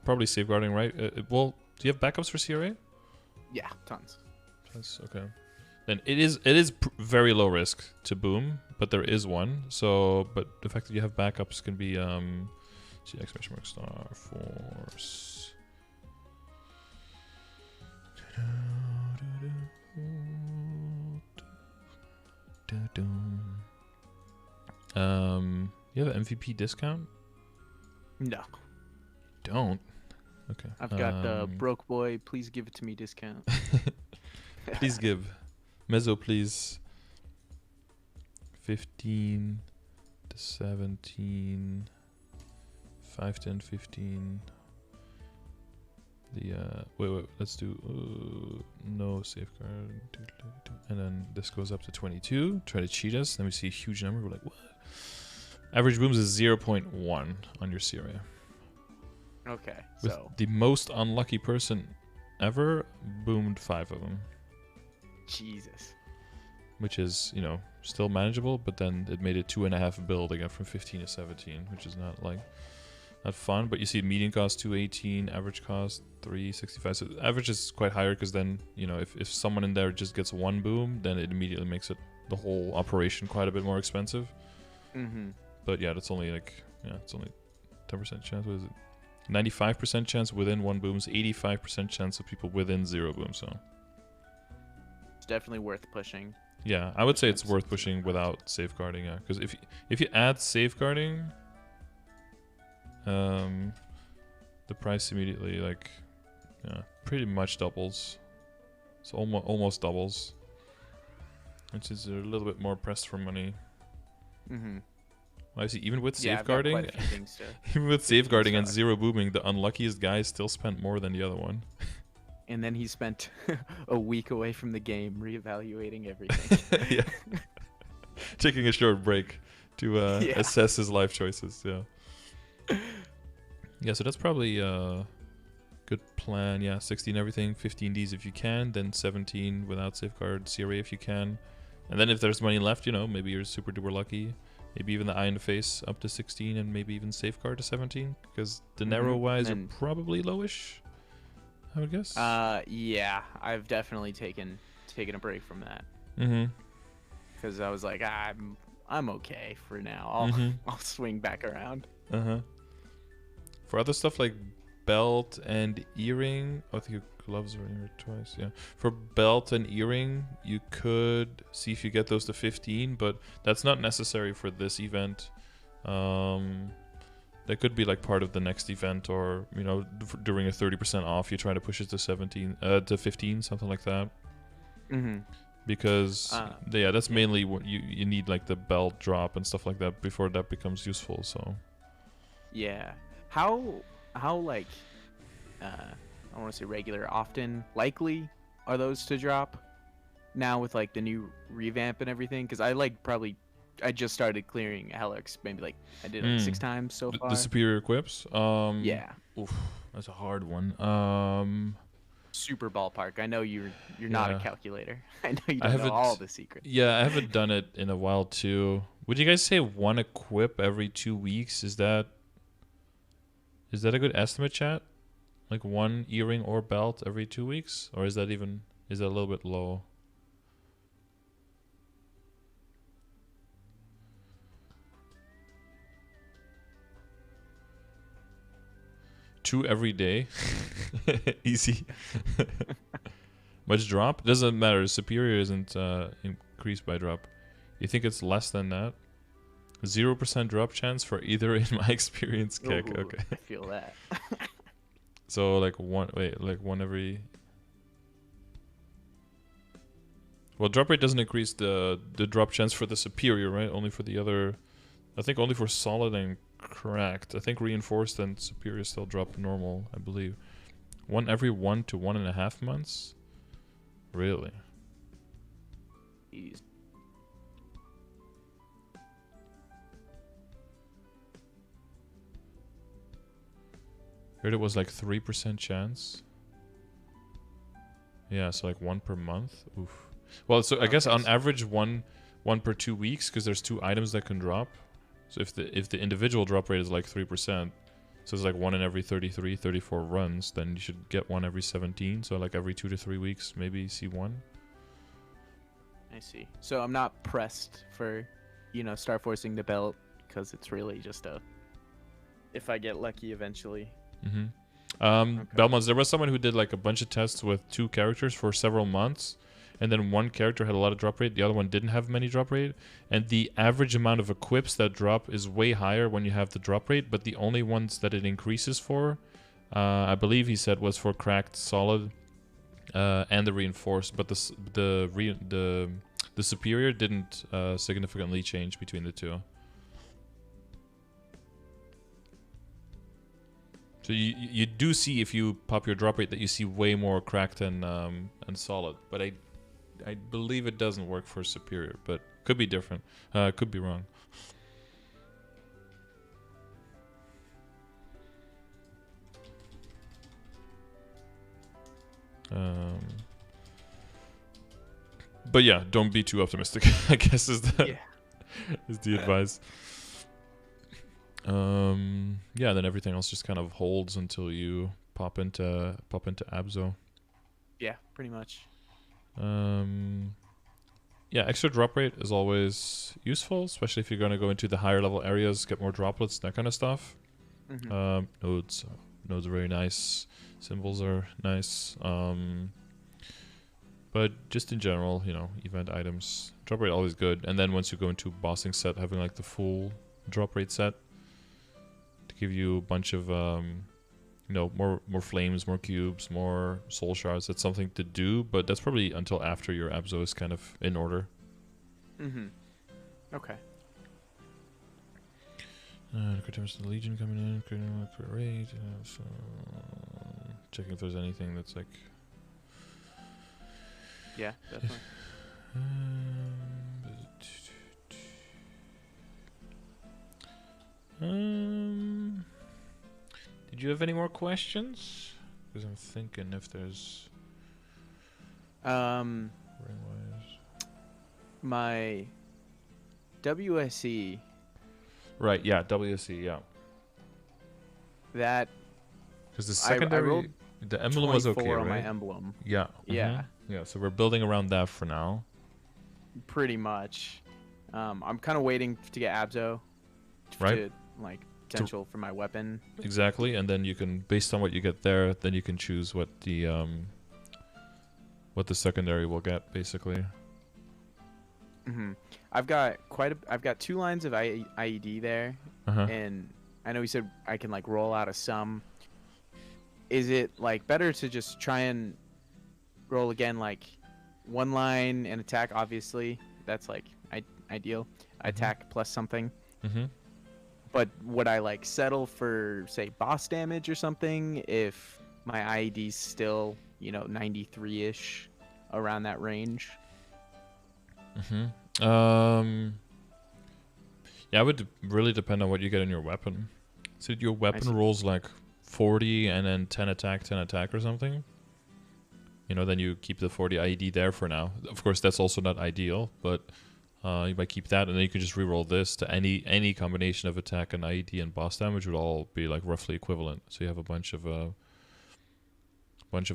Probably safeguarding, right? Well, do you have backups for CRA? Yeah, tons. Okay. Then it is very low risk to boom, but there is one. So, but the fact that you have backups can be exclamation mark Star Force. You have an MVP discount? No. Don't. Okay. I've got the broke boy. Please give it to me discount. Please give. Mezzo, please. 15 to 17. 5, 10, 15. The wait, let's do no safeguard, and then this goes up to 22. Try to cheat us. Then we see a huge number. We're like, what? Average booms is 0.1 on your CRA. Okay, With so the most unlucky person ever boomed 5 of them. Jesus. Which is, still manageable, but then it made it 2.5 build again from 15 to 17, which is not fun. But you see median cost 218, average cost 365. So the average is quite higher because then, if someone in there just gets one boom, then it immediately makes the whole operation quite a bit more expensive. Mm-hmm. But yeah, that's only it's only 10% chance. What is it? 95% chance within one booms, 85% chance of people within 0 booms. So it's definitely worth pushing. Yeah, I would say it's worth pushing without safeguarding. Yeah, because if you add safeguarding, the price immediately pretty much doubles. It's almost doubles, which is a little bit more pressed for money. Mm-hmm. Well, I see. Even with Yeah, safeguarding, even with safeguarding and 0 booming, the unluckiest guy still spent more than the other one. And then he spent a week away from the game reevaluating everything. Yeah, taking a short break to assess his life choices. Yeah, so that's probably a good plan. Yeah, 16 everything, 15 Ds if you can, then 17 without safeguard CRA if you can, and then if there's money left, maybe you're super duper lucky. Maybe even the eye in the face up to 16, and maybe even safeguard to 17, because the narrow wise are probably lowish, I would guess. Yeah, I've definitely taken a break from that. Because I was like, I'm okay for now. I'll swing back around. For other stuff like belt and earring, I think your gloves are in here twice. Yeah, for belt and earring, you could see if you get those to 15, but that's not necessary for this event. That could be like part of the next event, or during a 30% off, you try to push it to 15, something like that. Because that's mainly what you need, like the belt drop and stuff like that before that becomes useful. So yeah, how like I want to say regular, often, likely are those to drop now with like the new revamp and everything? Because I just started clearing Helix, maybe like I did like 6 times so far. The superior equips. Yeah. Oof, that's a hard one. Super ballpark. I know you're not a calculator. I know you don't know all the secrets. Yeah, I haven't done it in a while too. Would you guys say 1 equip every 2 weeks? Is that Is that a good estimate, chat? Like 1 earring or belt every 2 weeks? Or is that a little bit low? 2 every day? Easy. Much drop? Doesn't matter. Superior isn't increased by drop. You think it's less than that? 0% drop chance for either in my experience, Keck. Ooh, Okay. I feel that. So like one every. Well, drop rate doesn't increase the drop chance for the superior, right? Only for the other. I think only for solid and cracked. I think reinforced and superior still drop normal, I believe. 1 every 1 to 1.5 months? Really? Jeez. Heard it was like 3% chance. Yeah, so like 1 per month. Oof. Well, so I guess on average one per 2 weeks, because there's 2 items that can drop. So if the individual drop rate is like 3%, so it's like 1 in every 33, 34 runs, then you should get 1 every 17. So like every 2 to 3 weeks, maybe see 1. I see. So I'm not pressed for, start forcing the belt, because it's really just if I get lucky eventually. Mm-hmm. Okay. Belmonts, there was someone who did like a bunch of tests with 2 characters for several months, and then one character had a lot of drop rate, the other one didn't have many drop rate, and the average amount of equips that drop is way higher when you have the drop rate, but the only ones that it increases for, I believe he said, was for cracked, solid, and the reinforced, but the superior didn't significantly change between the two. So you do see, if you pop your drop rate, that you see way more cracked and solid, but I believe it doesn't work for superior, but could be different. Could be wrong. But yeah, don't be too optimistic, I guess is the advice. Yeah, then everything else just kind of holds until you pop into Abzo. Yeah, pretty much. Yeah, extra drop rate is always useful, especially if you're going to go into the higher level areas, get more droplets, that kind of stuff. Mm-hmm. Nodes are very nice. Symbols are nice. But just in general, event items, drop rate always good. And then once you go into bossing set, having like the full drop rate set to give you a bunch of more flames, more cubes, more soul shards. That's something to do, but that's probably until after your Abzo is kind of in order. Mm-hmm. Okay. The Legion coming in, crit rate. So checking if there's anything that's like. Yeah, definitely. Did you have any more questions? Because I'm thinking if there's. My WSE. Right. Yeah. WSE. Yeah. That. Because the secondary, the emblem was okay, right? On my emblem. Yeah. Yeah. Yeah. So we're building around that for now. Pretty much. I'm kind of waiting to get Abzo. Right. To, potential for my weapon. Exactly, and then you can, based on what you get there, then you can choose what the secondary will get, basically. Mm-hmm. I've got 2 lines of IED there, and I know you said I can roll out a sum. Is it better to just try and roll again 1 line and attack? Obviously, that's ideal. Attack plus something. Mm-hmm. But would I settle for, say, boss damage or something if my IED's still 93-ish around that range? Mm-hmm. Yeah, it would really depend on what you get in your weapon. So your weapon rolls 40 and then 10 attack or something. Then you keep the 40 IED there for now. Of course, that's also not ideal, but You might keep that, and then you can just reroll this to any combination of attack and IED and boss damage would all be like roughly equivalent. So you have a bunch of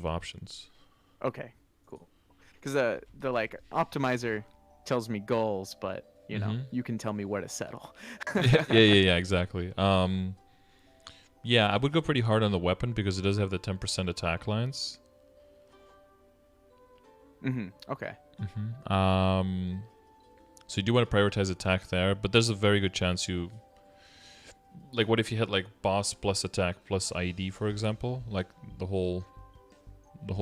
options. Okay, cool. Because the like optimizer tells me goals, but you know, you can tell me where to settle. yeah, exactly. Yeah, I would go pretty hard on the weapon because it does have the 10% attack lines. Okay. So you do want to prioritize attack there, but there's a very good chance you... Like, what if you had, like, boss plus attack plus IED, for example? Like, the whole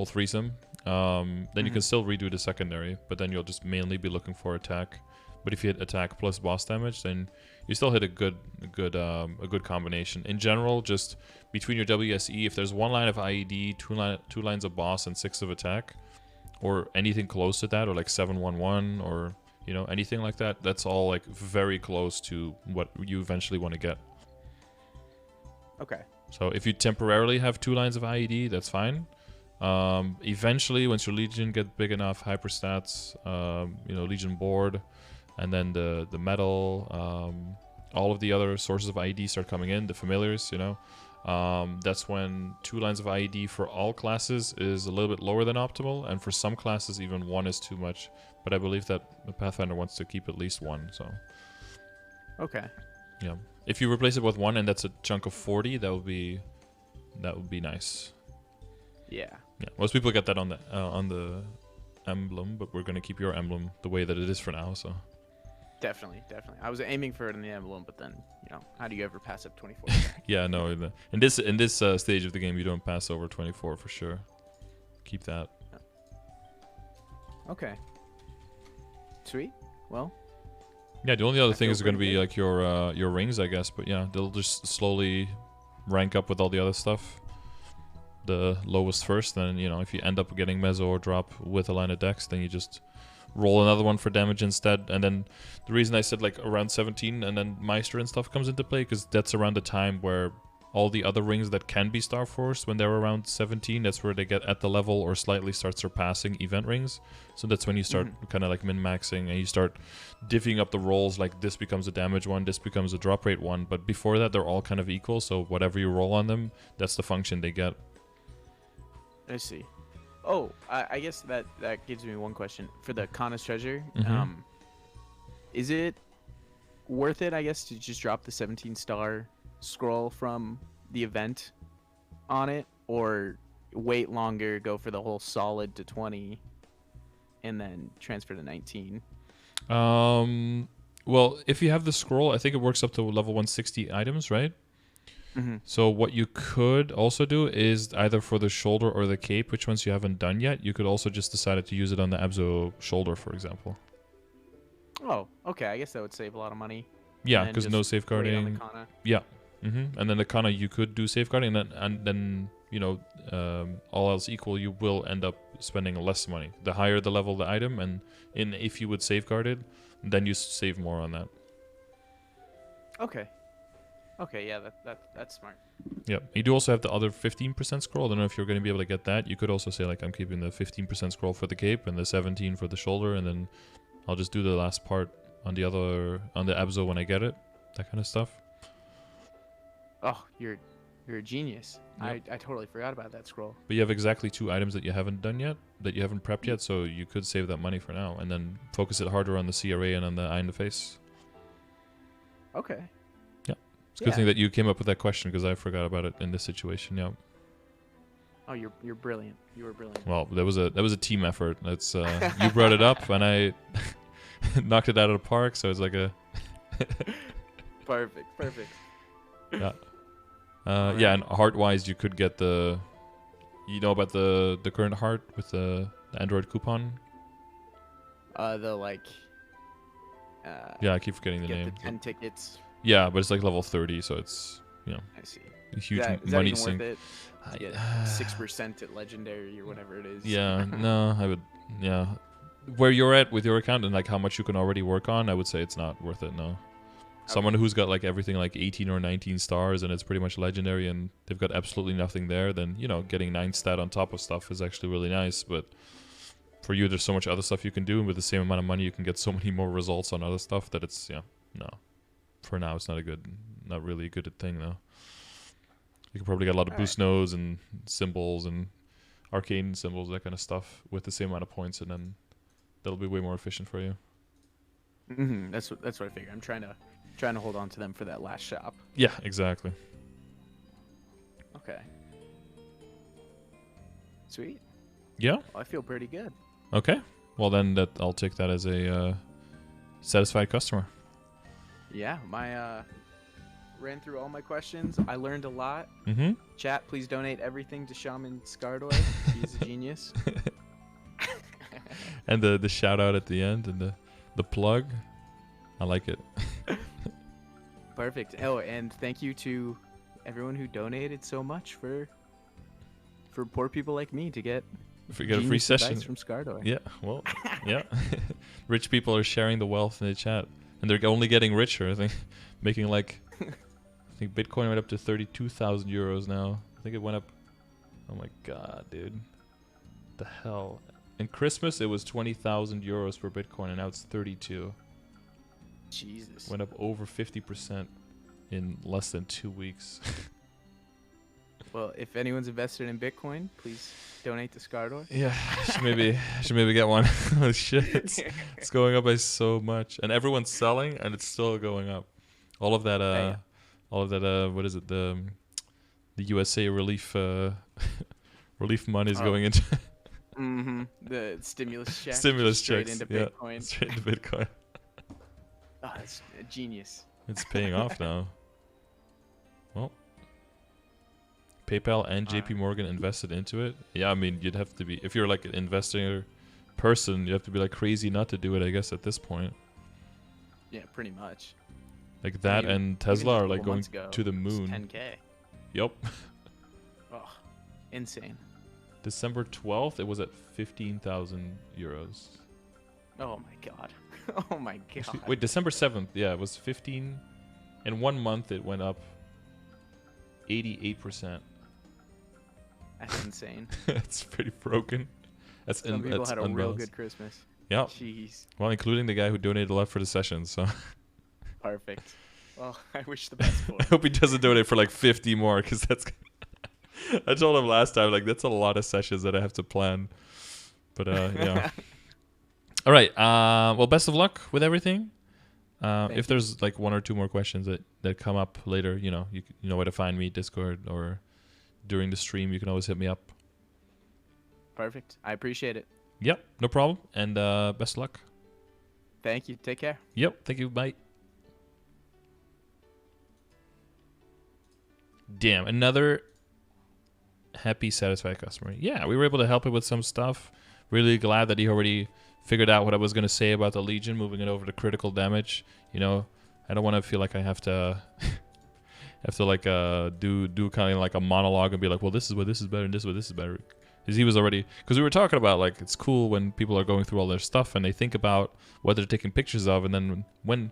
threesome. Then you can still redo the secondary, but then you'll just mainly be looking for attack. But if you hit attack plus boss damage, then you still hit a good combination. In general, just between your WSE, if there's 1 line of IED, 2 lines of boss, and 6 of attack, or anything close to that, or like 7-1-1, or you know, anything like that, that's all like very close to what you eventually want to get. Okay. So if you temporarily have 2 lines of IED, that's fine. Eventually, once your Legion get big enough, hyper stats, you know, Legion board, and then the metal, all of the other sources of IED start coming in, the familiars, you know. That's when 2 lines of IED for all classes is a little bit lower than optimal, and for some classes even 1 is too much. But I believe that the Pathfinder wants to keep at least 1, so... Okay. Yeah. If you replace it with 1 and that's a chunk of 40, that would be nice. Yeah. Yeah. Most people get that on the emblem, but we're gonna keep your emblem the way that it is for now, so... Definitely. I was aiming for it in the emblem, but then, you know, how do you ever pass up 24? Yeah, no. In this stage of the game, you don't pass over 24 for sure. Keep that. Okay. Sweet. Well. Yeah, the only other thing feel is going to pretty be good. like your rings, I guess. But yeah, they'll just slowly rank up with all the other stuff. The lowest first, then you know if you end up getting Mezzo or drop with a line of dex, then you just roll another one for damage instead. And then the reason I said like around 17 and then Meister and stuff comes into play, because that's around the time where all the other rings that can be Star Force, when they're around 17, that's where they get at the level or slightly start surpassing event rings. So that's when you start kind of like min-maxing and you start divvying up the rolls, like this becomes a damage one, this becomes a drop rate one. But before that, they're all kind of equal, so whatever you roll on them, that's the function they get. I see. Oh, I guess that gives me one question. For the Kana's treasure, is it worth it, I guess, to just drop the 17-star scroll from the event on it, or wait longer, go for the whole solid to 20, and then transfer to 19? Well, if you have the scroll, I think it works up to level 160 items, right? So what you could also do is either for the shoulder or the cape, which ones you haven't done yet, you could also just decide to use it on the Abzo shoulder, for example. Oh, okay. I guess that would save a lot of money. Yeah, because no safeguarding. On the Kana. Yeah. And then the Kana, you could do safeguarding, and then you know, all else equal, you will end up spending less money. The higher the level of the item, and if you would safeguard it, then you save more on that. Okay, yeah, that's smart. Yeah, you do also have the other 15% scroll. I don't know if you're going to be able to get that. You could also say, like, I'm keeping the 15% scroll for the cape and the 17 for the shoulder, and then I'll just do the last part on the Abzo when I get it. That kind of stuff. Oh, you're a genius. Yep. I totally forgot about that scroll. But you have exactly 2 items that you haven't done yet, that you haven't prepped yet, so you could save that money for now, and then focus it harder on the CRA and on the Eye in the Face. Okay. It's a good thing that you came up with that question, because I forgot about it in this situation. Yeah. Oh, you're brilliant. You were brilliant. Well, that was a team effort. That's you brought it up, and I knocked it out of the park. So it's like a perfect. Yeah. Yeah, and heart-wise, you could get the, you know about the current heart with the Android coupon. Yeah, I keep forgetting the get name. the 10 tickets. Yeah, but it's like level 30, so it's, you know, I see. a huge Is that money even sink. worth it? Get 6% at legendary or whatever it is. Yeah, no, I would, yeah. Where you're at with your account and like how much you can already work on, I would say it's not worth it, no. Okay. Someone who's got like everything like 18 or 19 stars and it's pretty much legendary and they've got absolutely nothing there, then, you know, getting 9 stat on top of stuff is actually really nice, but for you, there's so much other stuff you can do, and with the same amount of money, you can get so many more results on other stuff that it's no. For now, it's not really a good thing though. You can probably get a lot of boost nodes and symbols and arcane symbols, that kind of stuff, with the same amount of points, and then that'll be way more efficient for you. That's what I figure. I'm trying to hold on to them for that last shop. Yeah, exactly. Okay. Sweet. Yeah. Well, I feel pretty good. Okay. Well, then I'll take that as a satisfied customer. Yeah, ran through all my questions. I learned a lot. Chat, please donate everything to Shaman Scardor. He's a genius. And the shout out at the end and the plug. I like it. Perfect. Oh, and thank you to everyone who donated so much for poor people like me to get a free session from Scardor. Yeah, well, yeah. Rich people are sharing the wealth in the chat, and they're only getting richer. I think making like, I think Bitcoin went up to 32,000 euros now. I think it went up. Oh my god, dude, what the hell! In Christmas, it was 20,000 euros per Bitcoin, and now it's 32. Jesus. Went up over 50% in less than 2 weeks. Well, if anyone's invested in Bitcoin, please donate to Scardor. Yeah, should maybe get one. Oh shit, it's going up by so much, and everyone's selling, and it's still going up. All of that, what is it? The USA relief relief money is going into. The stimulus check. Stimulus straight checks. into Bitcoin. Straight into Bitcoin. Oh, that's a genius. It's paying off now. Well, PayPal and JP Morgan invested into it. Yeah, I mean, you'd have to be, if you're like an investor person, you have to be like crazy not to do it, I guess, at this point. Yeah, pretty much. Like that, and Tesla are like going to the moon. 10K. Yep. Oh, insane. December 12th, it was at 15,000 euros. Oh my god. Oh my god. Wait, December 7th, yeah, it was 15. In 1 month, it went up 88%. That's insane. It's pretty broken. Some people had a real good Christmas. Yeah. Jeez. Well, including the guy who donated a lot for the session, so. Perfect. Well, I wish the best for him. I hope he doesn't donate for like 50 more, because that's. I told him last time, like, that's a lot of sessions that I have to plan. But, yeah. All right. Well, best of luck with everything. If there's like 1 or 2 more questions that come up later, you know where to find me, Discord, or during the stream, you can always hit me up. Perfect. I appreciate it. Yep, no problem. And best of luck. Thank you. Take care. Yep, thank you. Bye. Damn, another happy, satisfied customer. Yeah, we were able to help him with some stuff. Really glad that he already figured out what I was going to say about the Legion, moving it over to critical damage. You know, I don't want to feel like I have to do kind of like a monologue and be like, well, this is what this is better and this is what this is better. Because he was already, because we were talking about like, it's cool when people are going through all their stuff and they think about what they're taking pictures of, and then when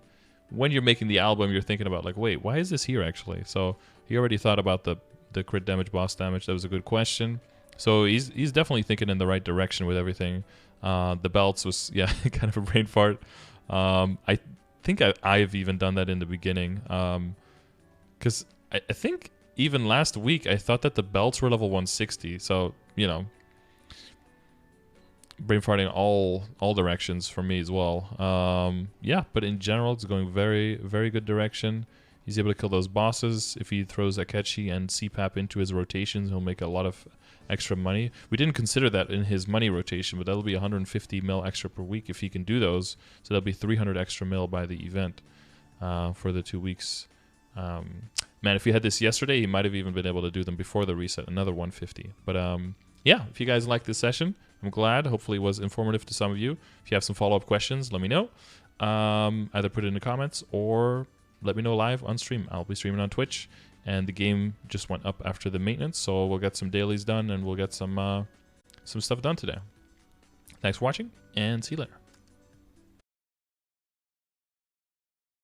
you're making the album, you're thinking about like, wait, why is this here actually? So he already thought about the crit damage, boss damage. That was a good question. So he's definitely thinking in the right direction with everything. The belts was, yeah, kind of a brain fart. I think I've even done that in the beginning. Because I think even last week I thought that the belts were level 160. So, you know, brain farting all directions for me as well. Yeah, but in general, it's going very, very good direction. He's able to kill those bosses. If he throws Akechi and CPAP into his rotations, he'll make a lot of extra money. We didn't consider that in his money rotation, but that'll be 150 mil extra per week if he can do those. So that'll be 300 extra mil by the event for the 2 weeks. Man, if he had this yesterday, he might have even been able to do them before the reset, another 150. But yeah, if you guys liked this session, I'm glad. Hopefully it was informative to some of you. If you have some follow-up questions, let me know. Either put it in the comments or let me know live on stream. I'll be streaming on Twitch, and the game just went up after the maintenance, so we'll get some dailies done and we'll get some stuff done today. Thanks for watching, and see you later.